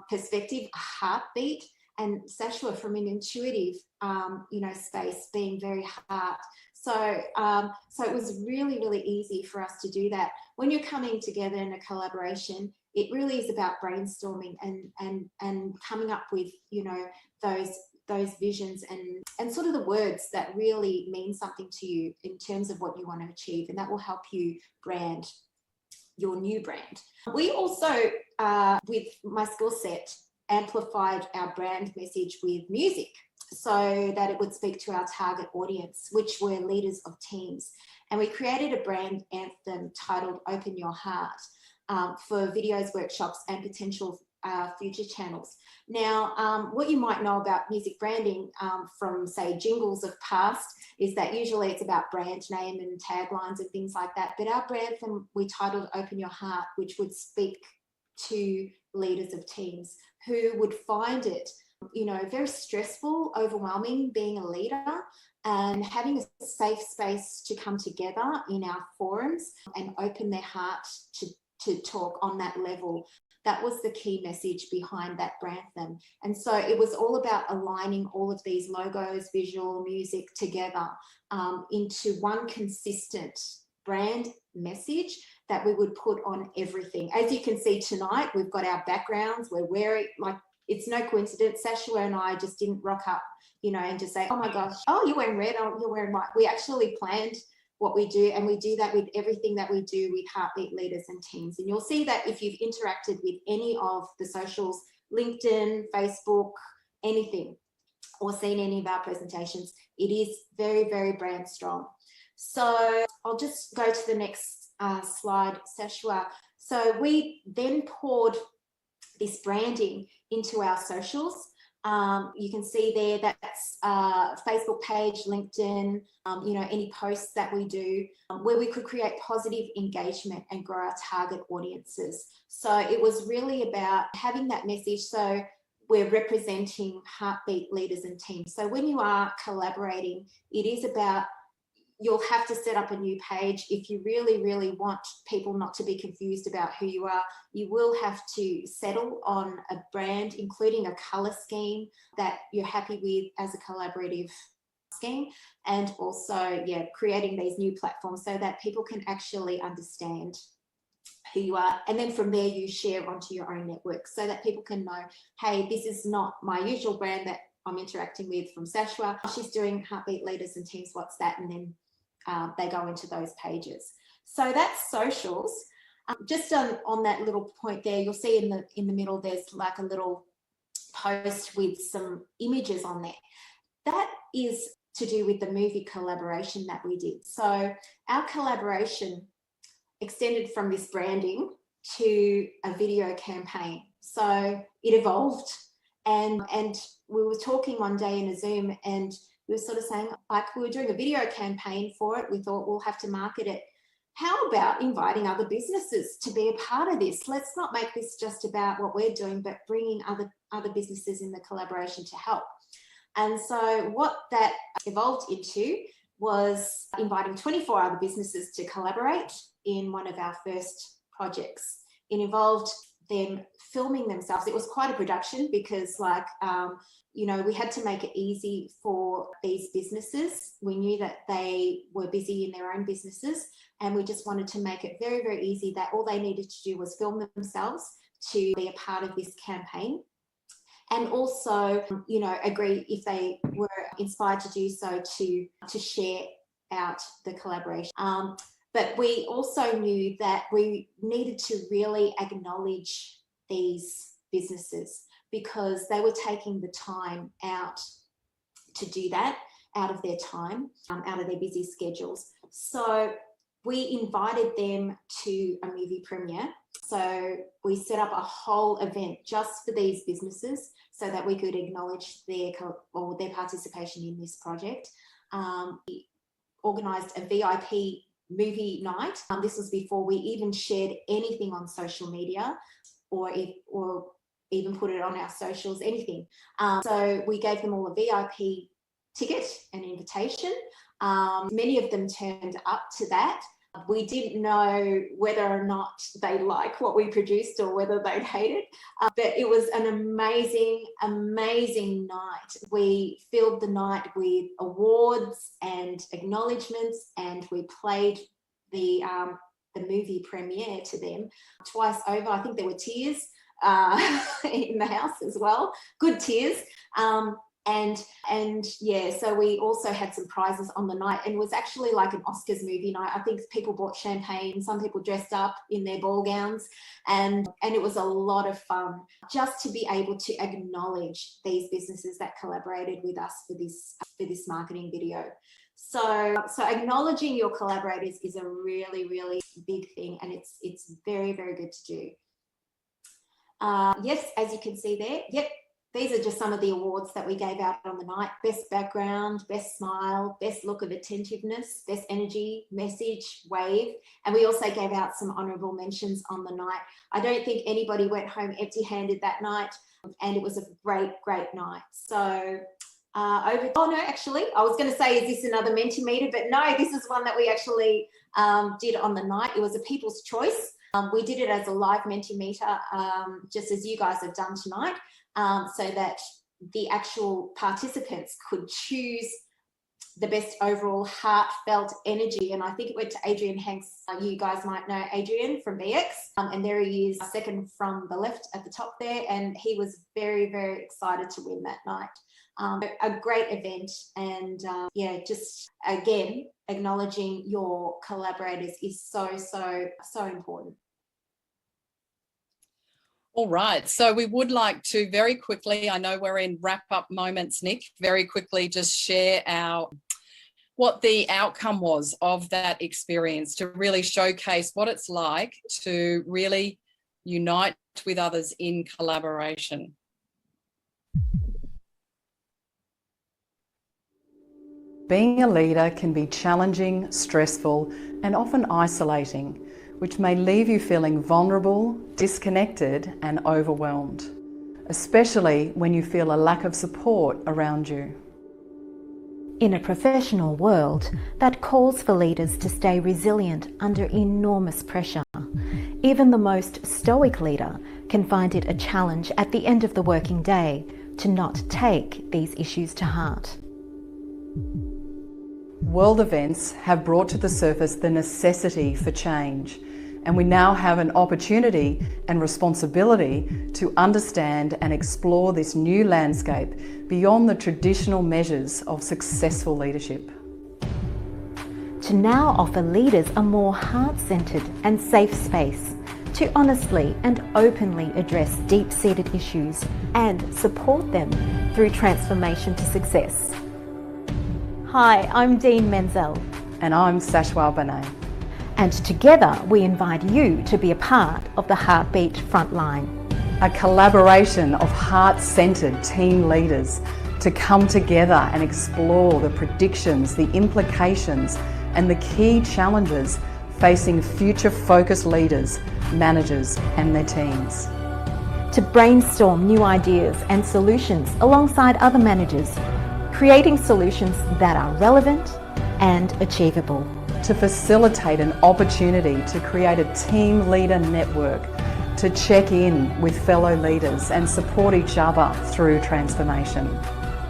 perspective, a heartbeat, and Sashua from an intuitive, you know, space, being very heart. So it was really easy for us to do that. When you're coming together in a collaboration, it really is about brainstorming and coming up with, you know, those visions and sort of the words that really mean something to you in terms of what you want to achieve, and that will help you brand your new brand. We also, with my skill set, amplified our brand message with music so that it would speak to our target audience, which were leaders of teams. And we created a brand anthem titled Open Your Heart for videos, workshops, and potential future channels. Now, what you might know about music branding from, say, jingles of past is that usually it's about brand name and taglines and things like that. But our brand anthem, we titled Open Your Heart, which would speak to leaders of teams who would find it, you know, very stressful, overwhelming being a leader, and having a safe space to come together in our forums and open their heart to talk on that level. That was the key message behind that brand anthem. And so it was all about aligning all of these logos, visual, music together into one consistent brand message that we would put on everything. As you can see tonight, we've got our backgrounds. We're wearing, like, it's no coincidence. Sashua and I just didn't rock up, you know, and just say, oh my gosh, oh, you're wearing red, oh, you're wearing white. We actually planned what we do, and we do that with everything that we do with Heartbeat Leaders and Teams. And you'll see that if you've interacted with any of the socials, LinkedIn, Facebook, anything, or seen any of our presentations, it is very brand strong. So I'll just go to the next slide, Sashua. So we then poured this branding into our socials. You can see there that's Facebook page, LinkedIn, you know, any posts that we do where we could create positive engagement and grow our target audiences. So it was really about having that message. So we're representing Heartbeat Leaders and Teams. So when you are collaborating, it is about, you'll have to set up a new page. If you really want people not to be confused about who you are, you will have to settle on a brand, including a color scheme that you're happy with as a collaborative scheme, and also, yeah, creating these new platforms so that people can actually understand who you are. And then from there, you share onto your own network so that people can know, hey, this is not my usual brand that I'm interacting with from Sashua. She's doing Heartbeat Leaders and Teams, what's that? And then they go into those pages. So that's socials. Just on that little point there, you'll see in the middle, there's like a little post with some images on there. That is to do with the movie collaboration that we did. So our collaboration extended from this branding to a video campaign. So it evolved, and we were talking one day in a Zoom, and we were sort of saying, like, we were doing a video campaign for it. We thought we'll have to market it. How about inviting other businesses to be a part of this? Let's not make this just about what we're doing, but bringing other businesses in the collaboration to help. And so what that evolved into was inviting 24 other businesses to collaborate in one of our first projects. It involved them filming themselves. It was quite a production because, like, we had to make it easy for these businesses. We knew that they were busy in their own businesses, and we just wanted to make it very, very easy that all they needed to do was film themselves to be a part of this campaign. And also, agree if they were inspired to do so to share out the collaboration. But we also knew that we needed to really acknowledge these businesses because they were taking the time out to do that, out of their time, out of their busy schedules. So we invited them to a movie premiere. So we set up a whole event just for these businesses so that we could acknowledge their participation in this project. We organised a VIP movie night. This was before we even shared anything on social media or even put it on our socials, anything. So we gave them all a VIP ticket and invitation. Many of them turned up to that. We didn't know whether or not they like what we produced or whether they'd hate it, but it was an amazing, amazing night. We filled the night with awards and acknowledgements, and we played the movie premiere to them twice over. I think there were tears in the house as well, good tears. And yeah, so we also had some prizes on the night, and it was actually like an Oscars movie night. I think people bought champagne, some people dressed up in their ball gowns, and it was a lot of fun just to be able to acknowledge these businesses that collaborated with us for this marketing video. So acknowledging your collaborators is a really, really big thing, and it's very, very good to do. Yes, as you can see there, yep. These are just some of the awards that we gave out on the night. Best background, best smile, best look of attentiveness, best energy, message, wave. And we also gave out some honourable mentions on the night. I don't think anybody went home empty-handed that night, and it was a great, great night. So actually, I was going to say, is this another Mentimeter? But no, this is one that we actually did on the night. It was a people's choice. We did it as a live Mentimeter, just as you guys have done tonight. So that the actual participants could choose the best overall heartfelt energy. And I think it went to Adrian Hanks. You guys might know Adrian from BX. And there he is, second from the left at the top there. And he was very, very excited to win that night. A great event. And just again, acknowledging your collaborators is so, so, so important. All right, so we would like to very quickly, I know we're in wrap-up moments, Nik, very quickly just share what the outcome was of that experience, to really showcase what it's like to really unite with others in collaboration. Being a leader can be challenging, stressful, and often isolating, which may leave you feeling vulnerable, disconnected, and overwhelmed, especially when you feel a lack of support around you. In a professional world that calls for leaders to stay resilient under enormous pressure, even the most stoic leader can find it a challenge at the end of the working day to not take these issues to heart. World events have brought to the surface the necessity for change, and we now have an opportunity and responsibility to understand and explore this new landscape beyond the traditional measures of successful leadership. To now offer leaders a more heart-centered and safe space to honestly and openly address deep-seated issues and support them through transformation to success. Hi, I'm Dene Menzel. And I'm Sashua Benay. And together we invite you to be a part of the Heartbeat Frontline. A collaboration of heart-centered team leaders to come together and explore the predictions, the implications, and the key challenges facing future-focused leaders, managers, and their teams. To brainstorm new ideas and solutions alongside other managers, creating solutions that are relevant and achievable. To facilitate an opportunity to create a team leader network, to check in with fellow leaders and support each other through transformation.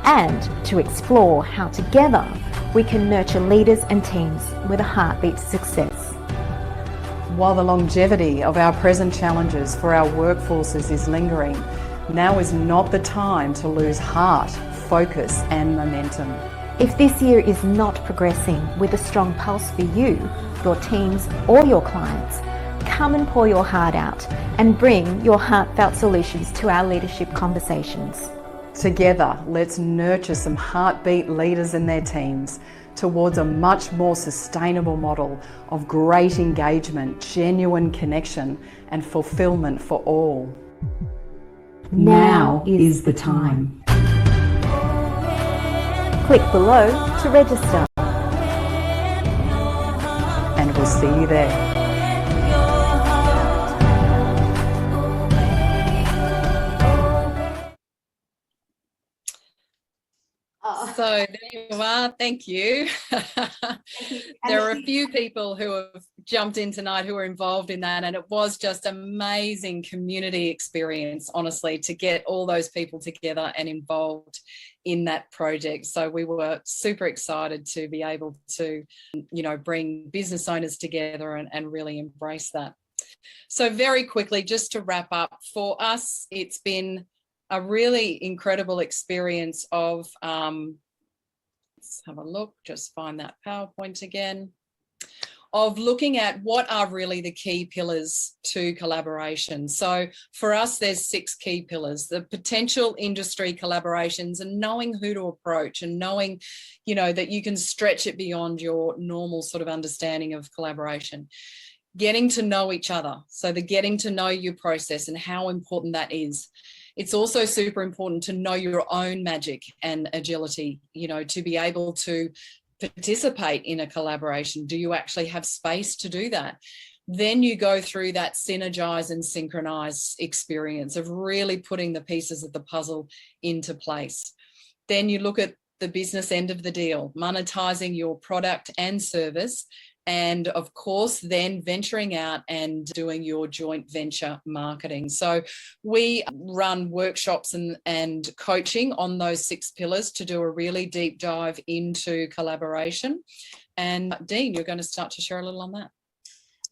And to explore how together we can nurture leaders and teams with a heartbeat to success. While the longevity of our present challenges for our workforces is lingering, now is not the time to lose heart, focus and momentum. If this year is not progressing with a strong pulse for you, your teams or your clients, come and pour your heart out and bring your heartfelt solutions to our leadership conversations. Together, let's nurture some heartbeat leaders and their teams towards a much more sustainable model of great engagement, genuine connection and fulfillment for all. Now is the time. Click below to register. And we'll see you there. So there you are. Thank you. There are a few people who have jumped in tonight who were involved in that, and it was just amazing community experience, honestly, to get all those people together and involved in that project. So we were super excited to be able to, bring business owners together and really embrace that. So very quickly, just to wrap up, for us, it's been a really incredible experience of, let's have a look, just find that PowerPoint again, of looking at what are really the key pillars to collaboration. So for us, there's 6 key pillars: the potential industry collaborations and knowing who to approach and knowing, that you can stretch it beyond your normal sort of understanding of collaboration. Getting to know each other. So the getting to know you process and how important that is. It's also super important to know your own magic and agility, to be able to participate in a collaboration. Do you actually have space to do that? Then you go through that synergize and synchronize experience of really putting the pieces of the puzzle into place. Then you look at the business end of the deal, monetizing your product and service. And of course, then venturing out and doing your joint venture marketing. So we run workshops and coaching on those 6 pillars to do a really deep dive into collaboration. And Dene, you're going to start to share a little on that.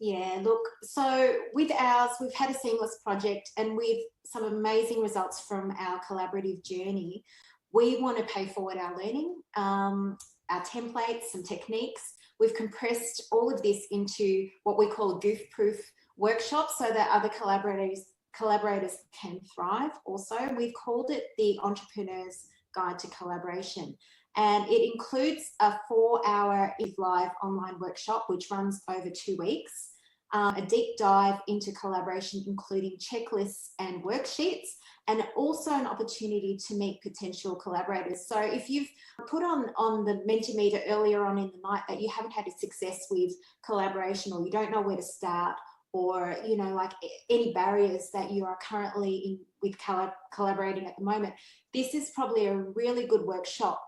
Yeah, look, so with ours, we've had a seamless project and with some amazing results from our collaborative journey. We want to pay forward our learning, our templates, some techniques. We've compressed all of this into what we call goof-proof workshops so that other collaborators can thrive also. We've called it the Entrepreneur's Guide to Collaboration. And it includes a 4-hour live online workshop, which runs over 2 weeks, a deep dive into collaboration, including checklists and worksheets, and also an opportunity to meet potential collaborators. So if you've put on the Mentimeter earlier on in the night that you haven't had a success with collaboration, or you don't know where to start, or like any barriers that you are currently in with collaborating at the moment, this is probably a really good workshop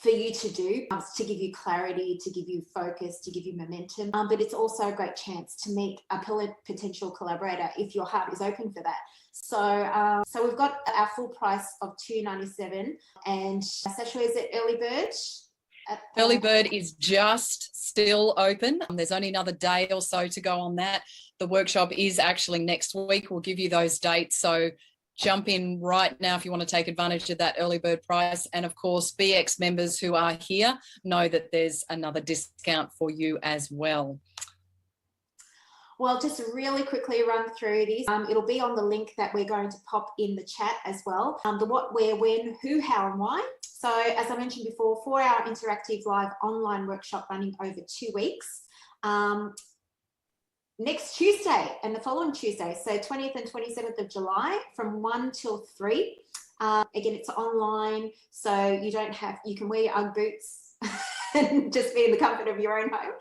for you to do, to give you clarity, to give you focus, to give you momentum. But it's also a great chance to meet a potential collaborator if your heart is open for that. So we've got our full price of $297, and Sashua, is it early bird? Early bird is just still open. There's only another day or so to go on that. The workshop is actually next week. We'll give you those dates. So jump in right now if you want to take advantage of that early bird price. And of course, BX members who are here know that there's another discount for you as well. Well, just really quickly run through this. It'll be on the link that we're going to pop in the chat as well. The what, where, when, who, how, and why. So as I mentioned before, 4-hour interactive live online workshop running over 2 weeks. next Tuesday and the following Tuesday, so 20th and 27th of July from 1 till 3. Again, it's online, so you can wear your Ugg boots and just be in the comfort of your own home.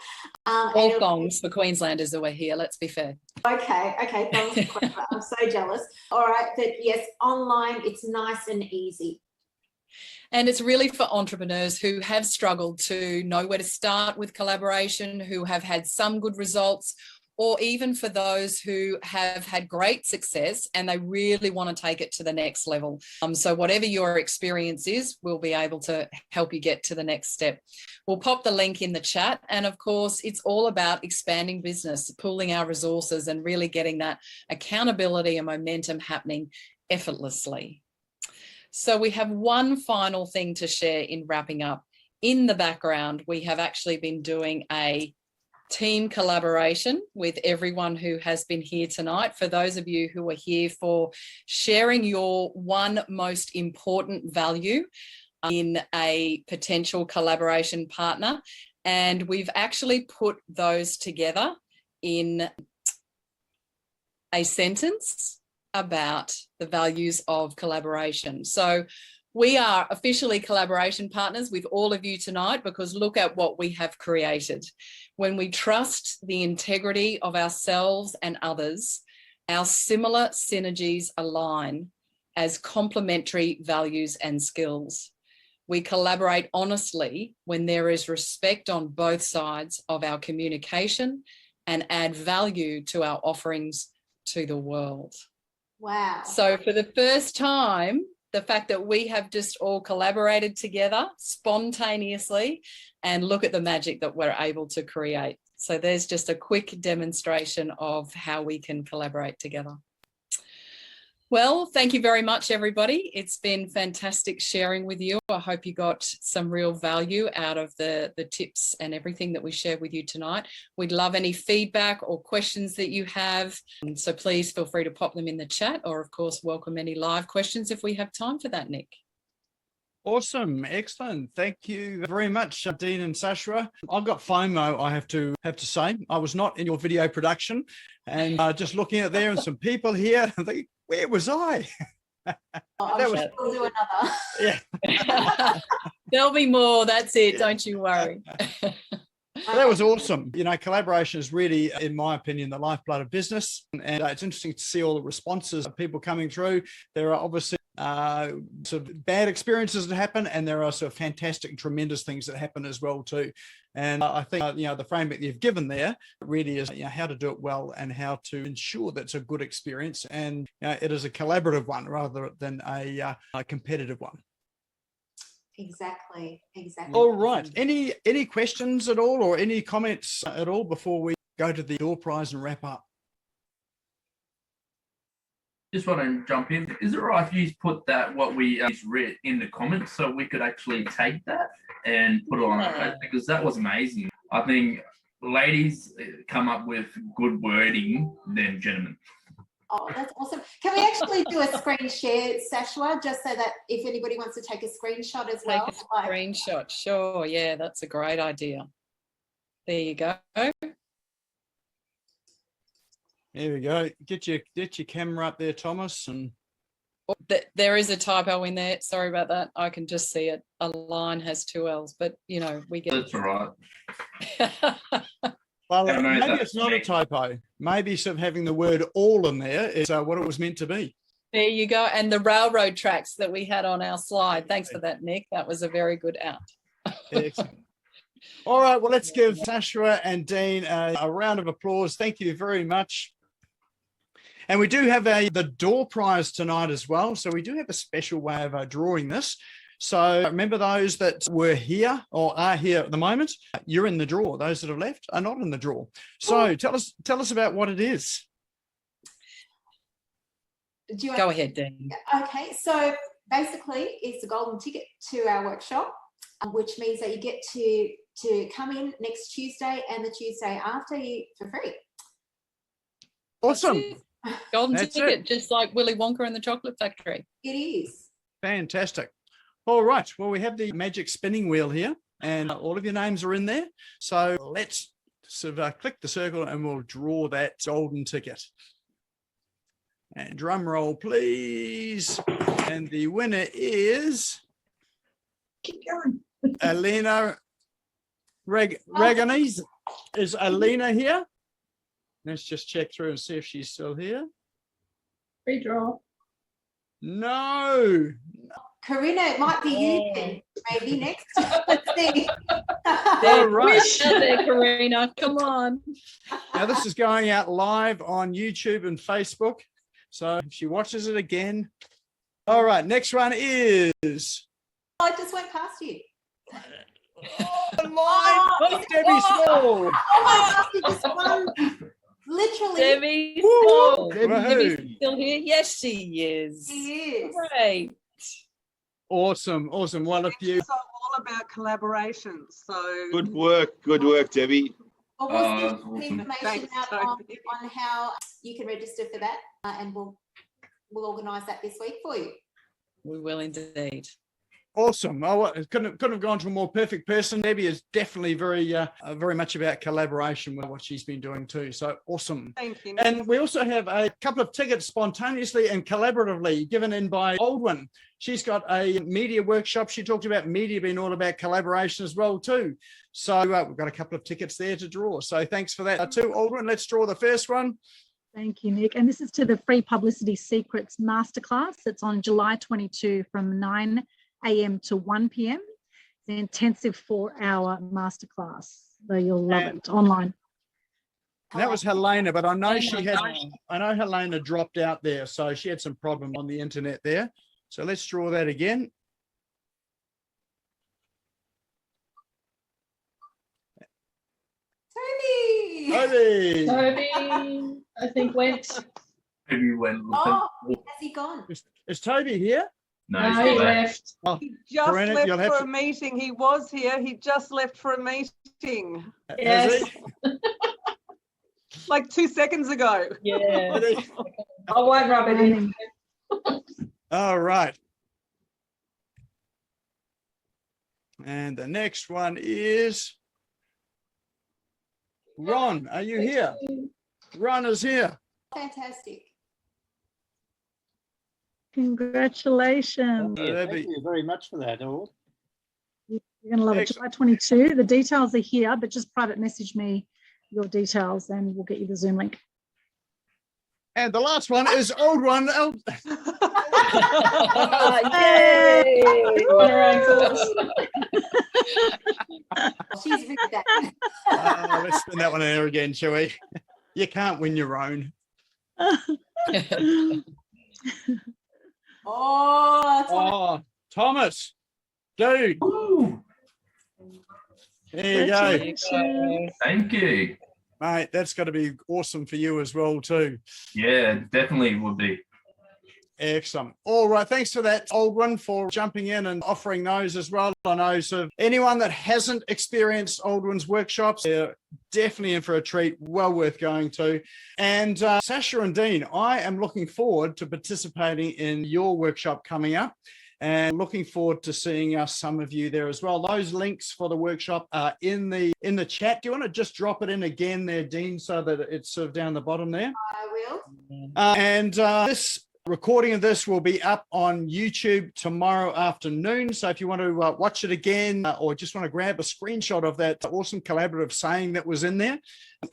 All thongs for Queenslanders who are here, let's be fair. Okay, thongs for Queensland. I'm so jealous. All right, but yes, online, it's nice and easy. And it's really for entrepreneurs who have struggled to know where to start with collaboration, who have had some good results, or even for those who have had great success and they really want to take it to the next level. So whatever your experience is, we'll be able to help you get to the next step. We'll pop the link in the chat. And of course, it's all about expanding business, pooling our resources and really getting that accountability and momentum happening effortlessly. So we have one final thing to share in wrapping up. In the background, we have actually been doing a team collaboration with everyone who has been here tonight. For those of you who are here for sharing your one most important value in a potential collaboration partner. And we've actually put those together in a sentence about the values of collaboration. So we are officially collaboration partners with all of you tonight because look at what we have created. When we trust the integrity of ourselves and others, our similar synergies align as complementary values and skills. We collaborate honestly when there is respect on both sides of our communication and add value to our offerings to the world. Wow. So for the first time, the fact that we have just all collaborated together spontaneously and look at the magic that we're able to create. So there's just a quick demonstration of how we can collaborate together. Well, thank you very much, everybody. It's been fantastic sharing with you. I hope you got some real value out of the tips and everything that we shared with you tonight. We'd love any feedback or questions that you have. So please feel free to pop them in the chat or, of course, welcome any live questions if we have time for that, Nik. Awesome. Excellent. Thank you very much, Dene and Sashua. I've got FOMO, I have to say. I was not in your video production and just looking at there and some people here, where was I? We'll do another. Yeah. There'll be more. That's it. Don't you worry. Well, that was awesome. You know, collaboration is really, in my opinion, the lifeblood of business. And it's interesting to see all the responses of people coming through. There are obviously sort of bad experiences that happen, and there are sort of fantastic, tremendous things that happen as well too. And I think the framework you've given there really is how to do it well and how to ensure that it's a good experience, and it is a collaborative one rather than a competitive one. Exactly. All right. Any questions at all, or any comments at all before we go to the door prize and wrap up? Just want to jump in. Is it right if you put that what we read in the comments so we could actually take that and put it on our page? Because that was amazing. I think ladies come up with good wording than gentlemen. Oh, that's awesome. Can we actually do a screen share, Sashua, just so that if anybody wants to take a screenshot as well? Take a screenshot. Sure. Yeah, that's a great idea. There you go. There we go. Get your camera up there, Thomas. And there is a typo in there. Sorry about that. I can just see it. A line has 2 L's, but we get. That's all right. Well, maybe it's not a typo. Maybe sort of having the word "all" in there is what it was meant to be. There you go. And the railroad tracks that we had on our slide. Thanks for that, Nik. That was a very good out. Excellent. All right. Well, let's give Sashua and Dene a round of applause. Thank you very much. And we do have the door prize tonight as well. So we do have a special way of drawing this. So remember, those that were here or are here at the moment, you're in the draw. Those that have left are not in the draw. So tell us about what it is. Go ahead, Dene. Okay, so basically it's a golden ticket to our workshop, which means that you get to come in next Tuesday and the Tuesday after for free. Awesome. Golden ticket, just like Willy Wonka and the Chocolate Factory. It is. Fantastic. All right. Well, we have the magic spinning wheel here, and all of your names are in there. So let's click the circle and we'll draw that golden ticket. And drum roll, please. And the winner is Keep going. Alina Raganese. Is Alina here? Let's just check through and see if she's still here. Redraw. No. Karina, it might be you then. Maybe next. Let's see. All right. Out there, Karina. Come on. Now this is going out live on YouTube and Facebook. So if she watches it again. All right. Next one is. I just went past you. Debbie Small. Oh my gosh, you just won. Literally. Debbie. Woo! Oh, Woohoo. Debbie's still here? Yes, she is. She is. Great. Awesome. Well, if you. So all about collaboration. So Good work, Debbie. Well, we'll send some information Thanks, out Sophie. on how you can register for that, and we'll organise that this week for you. We will indeed. Awesome. Oh, it couldn't have gone to a more perfect person. Debbie is definitely very much about collaboration with what she's been doing too. So awesome. thank you. And we also have a couple of tickets spontaneously and collaboratively given in by Aldwin. She's got a media workshop. She talked about media being all about collaboration as well too. So we've got a couple of tickets there to draw. So thanks for that too, Aldwin. Let's draw the first one. Thank you, Nick. And this is to the Free Publicity Secrets Masterclass. It's on July 22 from 9 a.m. to 1 p.m. It's an intensive 4-hour masterclass. So you'll love it online. That was Helena, but I know Helena dropped out there. So she had some problem on the internet there. So let's draw that again. Toby! Toby! I think went. Maybe went. Oh, has he gone? Is Toby here? No, No, he's he not there. left. Oh, He just Karina, left you'll have for to- a meeting. He was here. He just left for a meeting has Yes. he? like 2 seconds ago. Yeah. I won't rub it in. All right. And the next one is Ron. Are you here? Ron is here. Fantastic. Congratulations. Yeah, Thank you very much for that, all. You're going to love it. Excellent. July 22. The details are here, but just private message me your details and we'll get you the Zoom link. And the last one is Old One. Yay! She's really that. Let's spin that one in there again, shall we? You can't win your own. Oh, Thomas. Dude. Ooh, There you go. Congratulations. thank you. Mate, that's got to be awesome for you as well, too. Yeah, definitely would be. Excellent. All right. Thanks for that, Old One, for jumping in and offering those as well. I know so anyone that hasn't experienced Old One's workshops, they're definitely in for a treat. Well worth going to. And Sasha and Dene, I am looking forward to participating in your workshop coming up and looking forward to seeing some of you there as well. Those links for the workshop are in the chat. Do you want to just drop it in again there, Dene, so that it's sort of down the bottom there? I will. This recording of this will be up on YouTube tomorrow afternoon. So if you want to watch it again or just want to grab a screenshot of that awesome collaborative saying that was in there,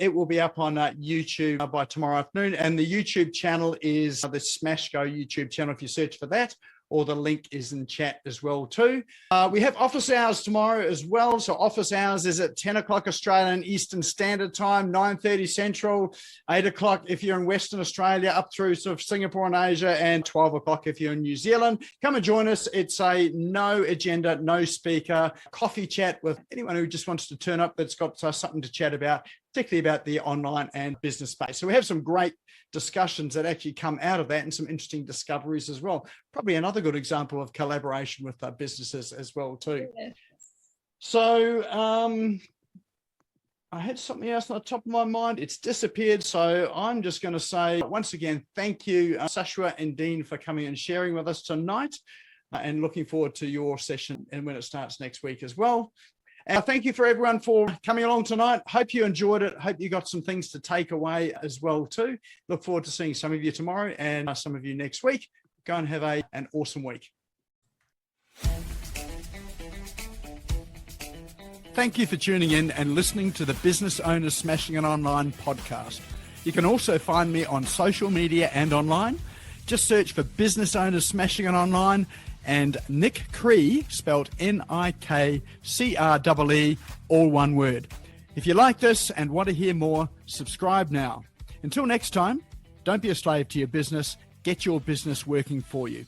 it will be up on YouTube by tomorrow afternoon. And the YouTube channel is the Smash Go YouTube channel if you search for that, or the link is in chat as well too. We have office hours tomorrow as well. So office hours is at 10 o'clock Australian Eastern Standard Time, 9:30 Central, 8 o'clock if you're in Western Australia, up through sort of Singapore and Asia, and 12 o'clock if you're in New Zealand. Come and join us. It's a no agenda, no speaker, coffee chat with anyone who just wants to turn up that's got something to chat about, particularly about the online and business space. So we have some great discussions that actually come out of that and some interesting discoveries as well. Probably another good example of collaboration with businesses as well too. Yes. So I had something else on the top of my mind. It's disappeared. So I'm just going to say once again, thank you, Sashua and Dene, for coming and sharing with us tonight, and looking forward to your session and when it starts next week as well. And thank you for everyone for coming along tonight. Hope you enjoyed it. Hope you got some things to take away as well too. Look forward to seeing some of you tomorrow and some of you next week. Go and have an awesome week. Thank you for tuning in and listening to the Business Owners Smashing It Online podcast. You can also find me on social media and online. Just search for Business Owners Smashing It Online and Nik Cree, spelled Nikree, all one word. If you like this and want to hear more, subscribe now. Until next time, don't be a slave to your business. Get your business working for you.